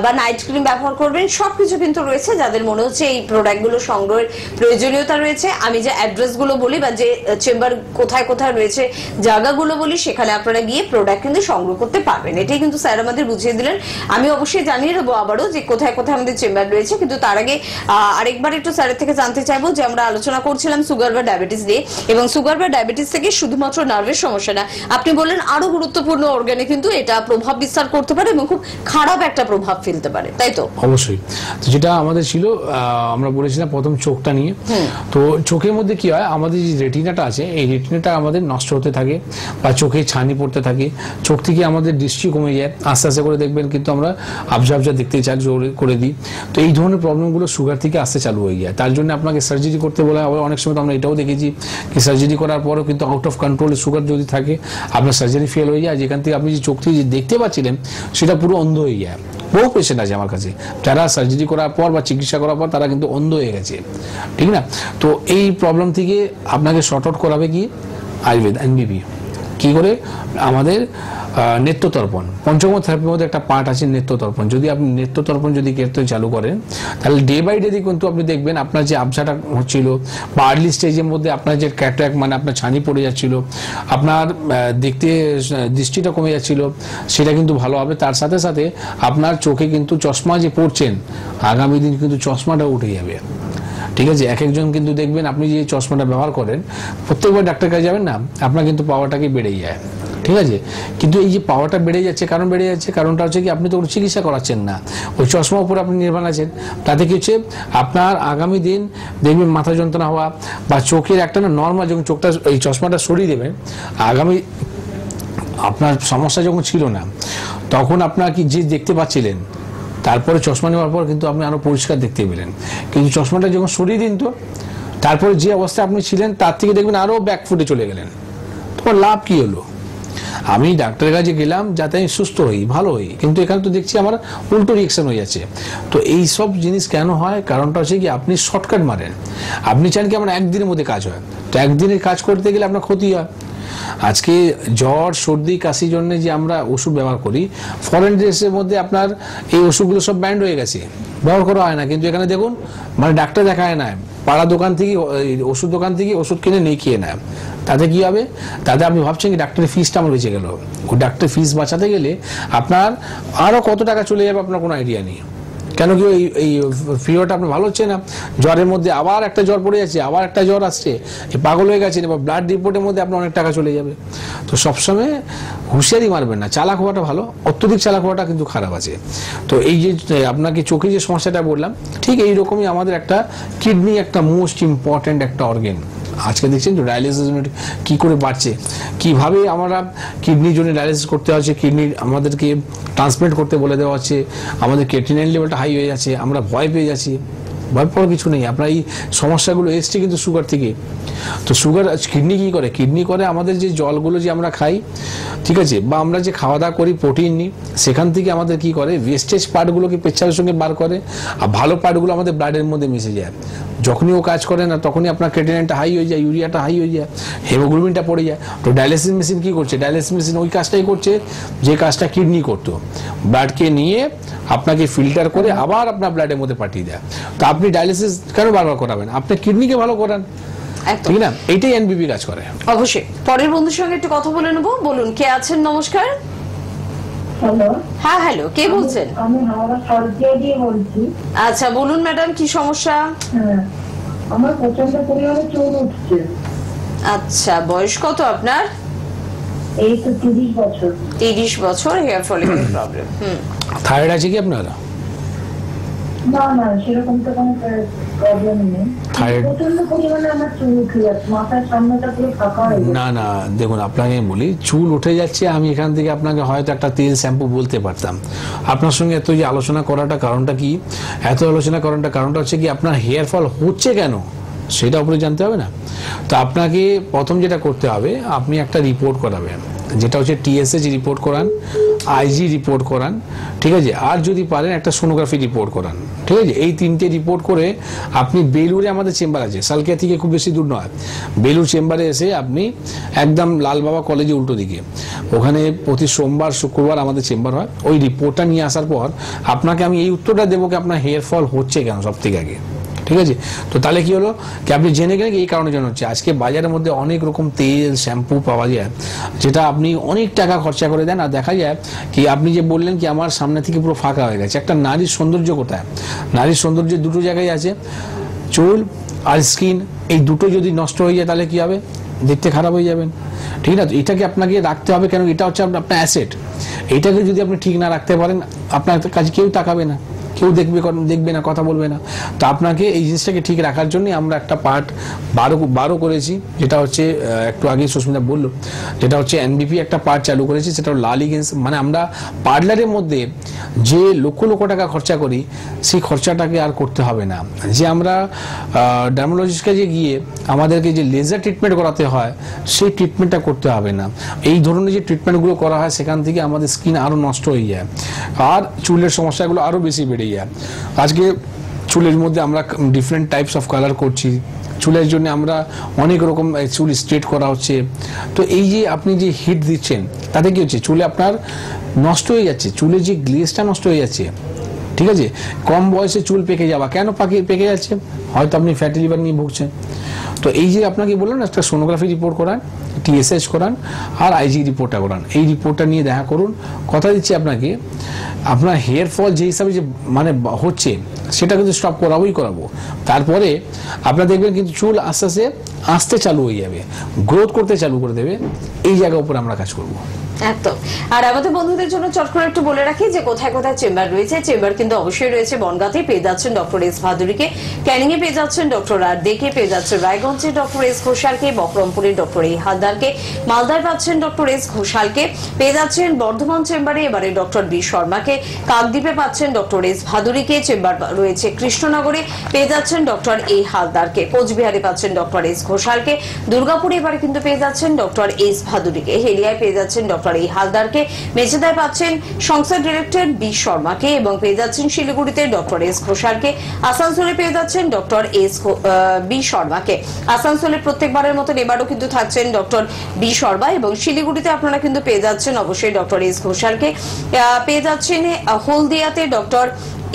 বা নাইট ক্রিম ব্যবহার করবেন সবকিছু কিন্তু রয়েছে। যাদের মনে হচ্ছে এই প্রোডাক্টগুলো সংগ্রহের প্রয়োজনীয়তা রয়েছে, আমি যে অ্যাড্রেসগুলো বলি বা যে চেম্বার কোথায় কোথায় রয়েছে জায়গাগুলো বলি, সেখানে আপনারা গিয়ে প্রোডাক্ট কিন্তু সংগ্রহ করতে পারবেন। এটাই কিন্তু স্যার আমাদের বুঝিয়ে দিলেন। আমি অবশ্যই জানিয়ে দেবো আবারও যে কোথায় কোথায় আমাদের চেম্বার রয়েছে, কিন্তু তার আগে আরেকবার একটু স্যারের থেকে জানতে চাইবো যে আমরা আলোচনা করছিলাম সুগার বা ডায়াবেটিস নিয়ে, এবং সুগার বা ডায়াবেটিস থেকে শুধুমাত্র নার্ভের সমস্যা না, আপনি বললেন আরো গুরুত্বপূর্ণ অর্গানে কিন্তু এটা প্রভাব বিস্তার করতে পারে এবং খুব খারাপ একটা প্রভাব ফেলতে পারে, তাই তো? অবশ্যই। তো যেটা আমাদের ছিল, আমরা বলেছিলাম প্রথম চোখটা নিয়ে। তো চোখের মধ্যে কি হয়, আমাদের যে রেটিনাটা আছে এই রেটিনাটা আমাদের নষ্ট হতে থাকে বা চোখে ছানি পড়তে থাকে, চোখ থেকে আমাদের দৃষ্টি কমে যায়, আস্তে আস্তে করে দেখবেন কিন্তু আমরা আবজা দেখতে চালু করে দিই। তো এই ধরনের প্রবলেমগুলো সুগার থেকে আসতে চালু হয়ে যায়। তার জন্য আপনাকে সার্জারি করতে বলা হয়। অনেক সময় আমরা এটাও দেখেছি কি সার্জারি করার পরেও কিন্তু আউট অফ কন্ট্রোল সুগার যদি থাকে, আপনার সার্জারি ফেল হয়ে যায়, যেখান থেকে আপনি যে চোখ থেকে দেখতে পাচ্ছিলেন সেটা পুরো অন্ধ হয়ে যায়। বহু পেশেন্ট আছে আমার কাছে যারা সার্জারি করার পর বা চিকিৎসা করার পর তারা কিন্তু অন্ধ হয়ে গেছে, ঠিক না? তো এই প্রবলেম থেকে আপনাকে শর্ট আউট করাবে কি আয়ুর্বেদ, এনবিপি। কি করে? আমাদের নেত্রতর্পণ, পঞ্চম থেরাপির মধ্যে একটা পার্ট আছে নেত্রতর্পণ। যদি আপনি নেত্রতর্পণ যদি করতে চালু করেন, তাহলে ডে বাই ডে কিন্তু আপনি দেখবেন আপনার যে আবসাটা হচ্ছিল বা আর্লি স্টেজের মধ্যে আপনার যে ক্যাটারাক্ট মানে আপনার ছানি পড়ে যাচ্ছিল, আপনার দেখতে দৃষ্টিটা কমে যাচ্ছিল, সেটা কিন্তু ভালো হবে। তার সাথে সাথে আপনার চোখে কিন্তু চশমা যে পড়ছেন, আগামী দিন কিন্তু চশমাটা উঠে যাবে, ঠিক আছে? এক একজন কিন্তু দেখবেন আপনি যে চশমাটা ব্যবহার করেন, প্রত্যেকবার ডাক্তার কাছে যাবেন না, আপনার কিন্তু পাওয়াটাকে বেড়ে যায়, ঠিক আছে? কিন্তু এই যে পাওয়াটা বেড়ে যাচ্ছে, কারণ বেড়ে যাচ্ছে, কারণটা হচ্ছে কি আপনি তো চিকিৎসা করাচ্ছেন না, ওই চশমার উপর আপনি নির্ভর আছেন। তাতে কি হচ্ছে, আপনার আগামী দিন দেখবেন মাথা যন্ত্রণা হওয়া বা চোখের একটা না নর্মাল, যখন চোখটা এই চশমাটা সরিয়ে দেবেন, আগামী আপনার সমস্যা যখন ছিল না তখন আপনার কি যে দেখতে পাচ্ছিলেন, তারপরে চশমা নেওয়ার পর কিন্তু আপনি আরো পরিষ্কার দেখতে পেলেন। কিন্তু চশমাটা যখন সরিয়ে দিন, তো তারপরে যে অবস্থায় আপনি ছিলেন তার থেকে দেখবেন আরো ব্যাকফুটে চলে গেলেন। তোমার লাভ কি হলো? আমি ডাক্তারের কাছে গেলাম যাতে আমি সুস্থ হই, ভালো হই, কিন্তু এখানে তো দেখছি আমার উল্টো রিয়েকশন হয়ে যাচ্ছে। তো এই সব জিনিস কেন হয়? কারণটা হচ্ছে কি আপনি শর্টকাট মারেন। আপনি চান কি আমার একদিনের মধ্যে কাজ হয়, তো একদিনের কাজ করতে গেলে আপনার ক্ষতি হয়। আজকে জ্বর, সর্দি, কাশির জন্য যে আমরা ওষুধ ব্যবহার করি, ফরেন দেশের মধ্যে আপনার এই ওষুধগুলো সব ব্যান্ড হয়ে গেছে, ব্যবহার করা হয় না। কিন্তু এখানে দেখুন, মানে ডাক্তার দেখায় না, পাড়া দোকান থেকে ওষুধ দোকান থেকে ওষুধ কিনে নিয়ে খেয়ে নেয়। তাতে কি হবে? তাতে আপনি ভাবছেন কি ডাক্তারের ফিসটা আমার বেঁচে গেল। ওই ডাক্তারের ফিস বাঁচাতে গেলে আপনার আরো কত টাকা চলে যাবে আপনার কোনো আইডিয়া নেই। কেন কি এই ফিভারটা আপনার ভালো হচ্ছে না, জ্বরের মধ্যে আবার একটা জ্বর পড়ে যাচ্ছে, আবার একটা জ্বর আসছে, পাগল হয়ে গেছেন, এবার ব্লাড রিপোর্টের মধ্যে আপনার অনেক টাকা চলে যাবে। তো সবসময় হুঁশিয়ারি মারবেন না, চালাক হওয়াটা ভালো, অত্যধিক চালাক হওয়াটা কিন্তু খারাপ আছে। তো এই যে আপনাকে চোখে যে সমস্যাটা বললাম, ঠিক এইরকমই আমাদের একটা কিডনি একটা মোস্ট ইম্পর্টেন্ট একটা অর্গান। আজকে দেখছেন তো ডায়ালিসিস ইউনিট কি করে বাড়ছে, কিভাবে আমরা কিডনির জন্য ডায়ালিসিস করতে হচ্ছে, কিডনি আমাদেরকে ট্রান্সপ্লান্ট করতে বলে দেওয়া হচ্ছে, আমাদের ক্রিয়েটিনিন লেভেলটা হাই হয়ে যাচ্ছে, আমরা ভয় পেয়ে যাচ্ছি। ভয় পাওয়ার কিছু নেই, আপনার এই সমস্যাগুলো এসছে কিন্তু সুগার থেকে। তো সুগার কিডনি কি করে? কিডনি করে আমাদের যে জলগুলো যে আমরা খাই, ঠিক আছে, বা আমরা যে খাওয়া দাওয়া করি, প্রোটিন নিই, সেখান থেকে আমাদের কি করে ওয়েস্টেজ পার্টগুলোকে পেচ্ছাপের সঙ্গে বার করে, আর ভালো পার্টগুলো আমাদের ব্লাডের মধ্যে মিশে যায়। যখনই ও কাজ করে না তখনই আপনার ক্রিয়েটিনিনটা হাই হয়ে যায়, ইউরিয়াটা হাই হয়ে যায়, হিমোগ্লোবিনটা পড়ে যায়। তো ডায়ালিসিস মেশিন কি করছে? ডায়ালিসিস মেশিন ওই কাজটাই করছে যে কাজটা কিডনি করতো, ব্লাডকে নিয়ে আপনাকে ফিল্টার করে আবার আপনার ব্লাডের মধ্যে পাঠিয়ে দেয়। তো আপনি ডায়ালিসিস কেন বারবার করাবেন? আপনার কিডনিকে ভালো করান, ঠিক না? এইটাই এনবিপি কাজ করে। অবশ্যই। পরের বন্ধুর সঙ্গে একটু কথা বলে নেবো। বলুন, কে আছেন? নমস্কার। হ্যালো। হ্যাঁ, হ্যালো, কে বলছেন? আমি হাওড়া সরজিয়া দিয়ে বলছি। আচ্ছা, বলুন ম্যাডাম, কি সমস্যা? আমার প্রচন্ড পরিমাণে চুল উঠছে। আচ্ছা, বয়স কত আপনার? এই তো 30 বছর। 30 বছর, হেয়ার ফলিকুলার প্রবলেম। থাইরয়েড আছে কি আপনার? না না, সেরকম তো কোনো প্রবলেম নেই। প্রচন্ড পরিমাণে আমার চুল উঠে যাচ্ছে, মাথার সামনেটা পুরো ফাঁকা হয়ে যাচ্ছে। না না, দেখুন আপনাকে বলি, চুল উঠে যাচ্ছে, আমি এখান থেকে আপনাকে হয়তো একটা তেল শ্যাম্পু বলতে পারতাম। আপনার সঙ্গে এত যে আলোচনা করাটা কারণটা কি? এত আলোচনা করাটা কারণটা হচ্ছে কি আপনার হেয়ার ফল হচ্ছে কেন সেটা উপরে জানতে হবে না? তো আপনাকে প্রথম যেটা করতে হবে, আপনি একটা রিপোর্ট করাবেন, যেটা হচ্ছে TSH রিপোর্ট করান। আইজি রিপোর্ট করান, ঠিক আছে, আর যদি পারেন একটা সোনোগ্রাফি রিপোর্ট করান, ঠিক আছে। এই 3টে রিপোর্ট করে আপনি বেলুরে আমাদের চেম্বার আছে, সালকিয়া থেকে খুব বেশি দূর নয়, বেলুর চেম্বারে এসে আপনি একদম লালবাবা কলেজে উল্টো দিকে, ওখানে প্রতি সোমবার শুক্রবার আমাদের চেম্বার হয়। ওই রিপোর্টটা নিয়ে আসার পর আপনাকে আমি এই উত্তরটা দেবো কি আপনার হেয়ার ফল হচ্ছে কেন সব থেকে আগে, ঠিক আছে। তো তাহলে কি হলো কি আপনি জেনে গেলেন এই কারণের জন্য হচ্ছে। আজকে বাজারের মধ্যে অনেক রকম তেল শ্যাম্পু পাওয়া যায় যেটা আপনি অনেক টাকা খরচা করে দেন, আর দেখা যায় কি আপনি যে বললেন কি আমার সামনে থেকে পুরো ফাঁকা হয়ে গেছে। একটা নারীর সৌন্দর্য কোথায়? নারীর সৌন্দর্য দুটো জায়গায় আছে, চুল আর স্কিন। এই দুটো যদি নষ্ট হয়ে যায় তাহলে কি হবে? দেখতে খারাপ হয়ে যাবেন, ঠিক না? তো এটাকে আপনাকে রাখতে হবে, কেন এটা হচ্ছে আপনার অ্যাসেট। এইটাকে যদি আপনি ঠিক না রাখতে পারেন আপনার কাছে কেউ তাকাবে না, কেউ দেখবে না, কথা বলবে না। তো আপনাকে এই জিনিসটাকে ঠিক রাখার জন্য আমরা একটা পার্ট 12 করেছি, যেটা হচ্ছে একটু আগে সুস্মিতা বললো, যেটা হচ্ছে এনবিপি একটা পার্ট চালু করেছি, সেটা লালিগেন্স। মানে আমরা পার্লারের মধ্যে যে লক্ষ লক্ষ টাকা খরচা করি সেই খরচাটাকে আর করতে হবে না। যে আমরা ডার্মোলজিস্ট কাছে গিয়ে আমাদেরকে যে লেজার ট্রিটমেন্ট করাতে হয় সেই ট্রিটমেন্টটা করতে হবে না। এই ধরনের যে ট্রিটমেন্টগুলো করা হয় সেখান থেকে আমাদের স্কিন আরও নষ্ট হয়ে যায় আর চুলের সমস্যাগুলো আরও বেশি বেড়ে যায়। আজকে চুলের মধ্যে আমরা ডিফারেন্ট টাইপস অফ কালার করছি, চুলের জন্য আমরা অনেক রকম চুল স্ট্রেট করা হচ্ছে। তো এই যে আপনি যে হিট দিচ্ছেন তাতে কি হচ্ছে? চুলে আপনার নষ্ট হয়ে যাচ্ছে, চুলের যে গ্লেজটা নষ্ট হয়ে যাচ্ছে, ঠিক আছে। কম বয়সে চুল পেকে যাওয়া, কেন পেকে যাচ্ছে? হয়তো আপনি ফ্যাটি লিভার নিয়ে ভুগছেন। তো এই যে আপনাকে বললাম একটা সোনোগ্রাফি রিপোর্ট করান, TSH করান আর আইজি রিপোর্টটা করান। এই রিপোর্টটা নিয়ে দেখা করুন। কথা দিচ্ছি আপনাকে, আপনার হেয়ার ফল যে হিসাবে যে মানে হচ্ছে সেটা কিন্তু স্টপ করাবো। তারপরে আপনারা দেখবেন কিন্তু চুল আস্তে আস্তে আসতে চালু হয়ে যাবে, গ্রোথ করতে চালু করে দেবে। এই জায়গার উপর আমরা কাজ করব। একদম। আর আমাদের বন্ধুদের জন্য চট করে একটু বলে রাখি যে কোথায় কোথায় চেম্বার রয়েছে। চেম্বার কিন্তু অবশ্যই রয়েছে বনগাঁতে, পেয়ে যাচ্ছেন ডক্টর এস ভাদুরীকে, ক্যানিং এ পেয়ে যাচ্ছেন ডক্টর আর দেখে, পেয়ে যাচ্ছেন রায়গঞ্জে ডক্টর এস ঘোষালকে, বহরমপুরে ডক্টর এ হালদারকে, মালদায় পাচ্ছেন ডক্টর এস ঘোষালকে, পেয়ে যাচ্ছেন বর্ধমান চেম্বারে এবারে ডক্টর বি শর্মাকে, কাকদ্বীপে পাচ্ছেন ডক্টর এস ভাদুরীকে, চেম্বার রয়েছে কৃষ্ণনগরে, পেয়ে যাচ্ছেন ডক্টর এ হালদারকে, কোচবিহারে পাচ্ছেন ডক্টর এস ঘোষালকে, দুর্গাপুরে এবারে কিন্তু পেয়ে যাচ্ছেন ডক্টর এস ভাদুরীকে, হেলিয়ায় পেয়ে যাচ্ছেন ডক্টর এই হালদারকে, মেচেদায় পাচ্ছেন সংসদ ডিরেক্টর বি শর্মাকে এবং পেয়ে যাচ্ছেন শিলিগুড়িতে ডক্টর এস ঘোষালকে, আসানসোলে পেয়ে যাচ্ছেন ডক্টর এস বি শর্মাকে। আসানসোলে প্রত্যেকবারের মতন এবারও কিন্তু থাকছেন ডক্টর বি শর্মা এবং শিলিগুড়িতে আপনারা কিন্তু পেয়ে যাচ্ছেন অবশ্যই ডক্টর এস ঘোষালকে, পেয়ে যাচ্ছেন হলদিয়াতে ডক্টর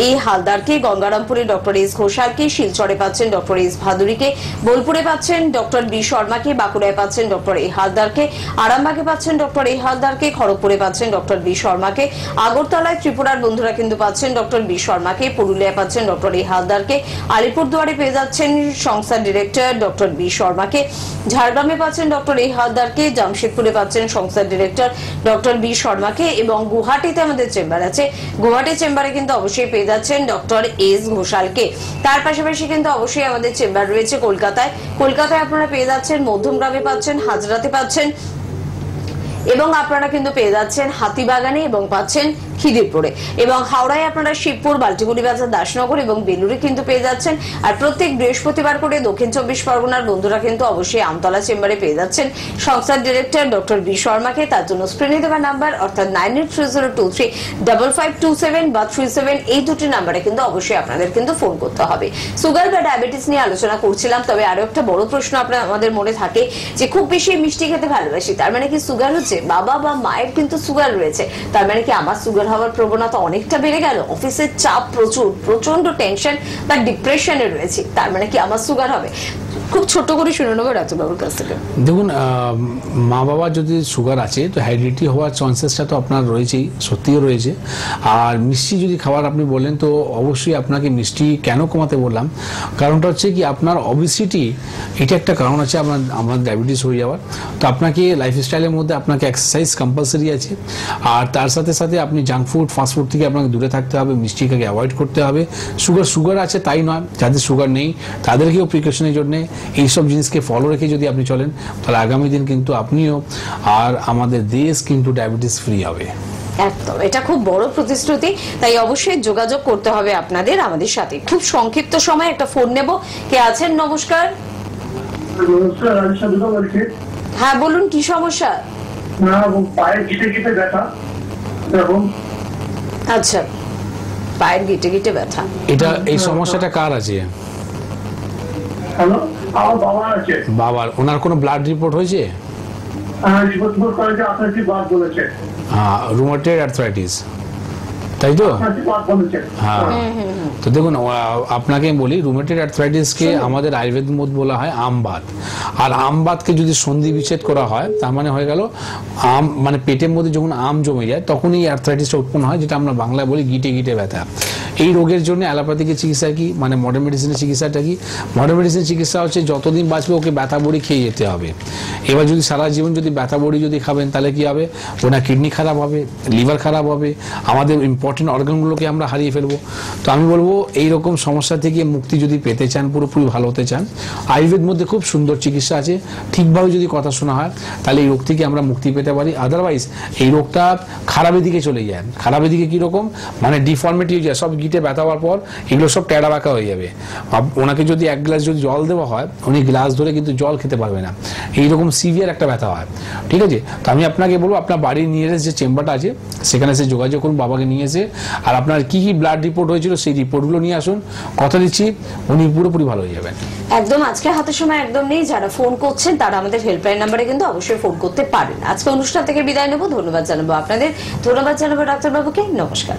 এ হালদারকে, গঙ্গারামপুরে ডক্টর এস ঘোষালকে, শিলচরে পাচ্ছেন ডক্টর এস ভাদুরীকে, বোলপুরে পাচ্ছেন ডক্টর বি শর্মাকে, বাঁকুড়ায় পাচ্ছেন ডক্টর এ হালদারকে, আরামবাগে পাচ্ছেন ডক্টর এ হালদারকে, খড়গপুরে পাচ্ছেন ডক্টর বি শর্মাকে, আগরতলায় ত্রিপুরার বন্ধুরা কিন্তু পাচ্ছেন ডক্টর বি শর্মাকে, পুরুলিয়ায় পাচ্ছেন ডক্টর এ হালদারকে, আলিপুরদুয়ারে পেয়ে যাচ্ছেন সংস্থা ডিরেক্টর ডক্টর বি শর্মাকে, ঝাড়গ্রামে পাচ্ছেন ডক্টর এ হালদারকে, জামশেদপুরে পাচ্ছেন সংস্থা ডিরেক্টর ডক্টর বি শর্মাকে এবং গুয়াহাটিতে আমাদের চেম্বার আছে। গুয়াহাটি চেম্বারে কিন্তু অবশ্যই পেয়ে যাচ্ছেন ডক্টর এস ঘোষালকে। তার পাশাপাশি কিন্তু অবশ্যই আমাদের চেম্বার রয়েছে কলকাতায় আপনারা পেয়ে যাচ্ছেন মধ্যমগ্রামে পাচ্ছেন, হাজরাতে পাচ্ছেন এবং আপনারা কিন্তু পেয়ে যাচ্ছেন হাতিবাগানে এবং পাচ্ছেন খিদিরপুরে, এবং হাওড়ায় আপনারা শিবপুর, বাল্টিগুড়ি বাজার, দাসনগর এবং বেলুরে কিন্তু পেয়ে যাচ্ছেন। আর প্রত্যেক বৃহস্পতিবার করে দক্ষিণ 24 পরগনার বন্ধুরা কিন্তু অবশ্যই আমতলা চেম্বারে পেয়ে যাচ্ছেন সংস্থার ডিরেক্টর ডক্টর বি শর্মাকে। তার জন্য স্ক্রিনে দেওয়া নাম্বার অর্থাৎ 9830235527 বা 37 এই দুটি নাম্বারে কিন্তু অবশ্যই আপনাদের কিন্তু ফোন করতে হবে। সুগার বা ডায়াবেটিস নিয়ে আলোচনা করছিলাম, তবে আরো একটা বড় প্রশ্ন আমাদের মনে থাকে যে খুব বেশি মিষ্টি খেতে ভালোবাসি, তার মানে কি সুগার হচ্ছে? বাবা বা মায়ের কিন্তু সুগার রয়েছে, তার মানে কি আমার সুগার হওয়ার প্রবণতা অনেকটা বেড়ে গেল? অফিসের চাপ প্রচুর, প্রচন্ড টেনশন বা ডিপ্রেশনে রয়েছে, তার মানে কি আমার সুগার হবে? খুব ছোট করে শুনে নেবো রাতুবাবুর কাছ থেকে। দেখুন, মা বাবা যদি সুগার আছে তো হেরিডিটি হওয়ার চান্সেসটা তো আপনার রয়েছেই, সত্যিও রয়েছে। আর মিষ্টি যদি খাবার আপনি বললেন তো অবশ্যই আপনাকে মিষ্টি কেন কমাতে বললাম, কারণটা হচ্ছে কি আপনার অবেসিটি, এটা একটা কারণ আছে আপনার ডায়াবেটিস হয়ে যাওয়ার। তো আপনাকে লাইফস্টাইলের মধ্যে আপনাকে এক্সারসাইজ কম্পালসারি আছে, আর তার সাথে সাথে আপনি জাঙ্ক ফুড, ফাস্ট ফুড থেকে আপনাকে দূরে থাকতে হবে, মিষ্টিকে অ্যাভয়েড করতে হবে। সুগার আছে তাই নয়, যাদের সুগার নেই তাদেরকেও প্রিকশনের জন্য এইসব জিনিসকে ফলো রেখে যদি আপনি চলেন তাহলে আগামী দিন কিন্তু আপনিও আর আমাদের দেশ কিন্তু ডায়াবেটিস ফ্রি হবে। একদম, এটা খুব বড় প্রতিশ্রুতি, তাই অবশ্যই যোগাযোগ করতে হবে আপনাদের আমাদের সাথে। খুব সংক্ষিপ্ত সময় একটা ফোন নেব। কে আছেন? নমস্কার। হ্যাঁ বলুন, কি সমস্যা? পায়ে ঘিটে ঘিটে ব্যথা। এরকম। আচ্ছা, পায়ের গিটে গিটে ব্যথা, এটা এই সমস্যাটা কার আছে? হ্যালো, আমার বাবা আছে। বাবার, ওনার কোনো ব্লাড রিপোর্ট হয়েছে? রিপোর্ট করেছে, আপনার কি বাদ বলেছে? রুমাটয়েড আর্থ্রাইটিস, তাই তো? হ্যাঁ, তো দেখুন আপনাকে বলি, রুমেটেড আর্থ্রাইটিসকে আমাদের আয়ুর্বেদ মধ্যে বলা হয় আমবাত। আর আমবাতকে যদি সন্ধি বিচ্ছেদ করা হয়, তার মানে হয়ে গেল আম, মানে পেটের মধ্যে যখন আম জমে যায় তখনই এই আর্থ্রাইটিসটা উৎপন্ন হয়, যেটা আমরা বাংলায় বলি গিটে গিটে ব্যথা। এই রোগের জন্য অ্যালোপ্যাথিকের চিকিৎসা কি, মানে মডার্ন মেডিসিনের চিকিৎসাটা কি? মডার্ন মেডিসিনের চিকিৎসা হচ্ছে যতদিন বাঁচবে ওকে ব্যথা বড়ি খেয়ে যেতে হবে। এবার যদি সারা জীবন যদি ব্যথা বড়ি যদি খাবেন তাহলে কি হবে? ওনার কিডনি খারাপ হবে, লিভার খারাপ হবে, আমাদের ইম্পর্টেন্ট অর্গানগুলোকে আমরা হারিয়ে ফেলবো। তো আমি বলবো এইরকম সমস্যা থেকে মুক্তি যদি পেতে চান, পুরোপুরি ভালো হতে চান, আয়ুর্বেদ মধ্যে খুব সুন্দর চিকিৎসা আছে। ঠিকভাবে যদি কথা শোনা হয় তাহলে এই রোগ থেকে আমরা মুক্তি পেতে পারি। আদারওয়াইজ এই রোগটা খারাপের দিকে চলে যায়। খারাপের দিকে কীরকম, মানে ডিফর্মিটি হয়ে যায়, সব গিটে ব্যথা হওয়ার পর এগুলো সব ট্যাড়া বাঁকা হয়ে যাবে। ওনাকে যদি এক গ্লাস যদি জল দেওয়া হয়, উনি গ্লাস ধরে কিন্তু জল খেতে পারবে না, এইরকম সিভিয়ার একটা ব্যথা হয়। ঠিক আছে, তো আমি আপনাকে বলবো আপনার বাড়ির নিয়ারেস্ট যে চেম্বারটা আছে সেখানে এসে যোগাযোগ করুন বাবাকে নিয়ে এসে, আর আপনার কি কি ব্লাড রিপোর্ট হয়েছিল সেই রিপোর্টগুলো নিয়ে আসুন। কথা দিচ্ছি উনি পুরোপুরি ভালো হয়ে যাবেন। একদম, আজকে হাতে সময় একদম নেই। যারা ফোন করছেন তারা আমাদের হেল্পলাইন নাম্বারে কিন্তু অবশ্যই ফোন করতে পারেন। আজকে অনুষ্ঠান থেকে বিদায় নেব, ধন্যবাদ জানাবো আপনাদের, ধন্যবাদ জানাবো ডাক্তারবাবুকে, নমস্কার।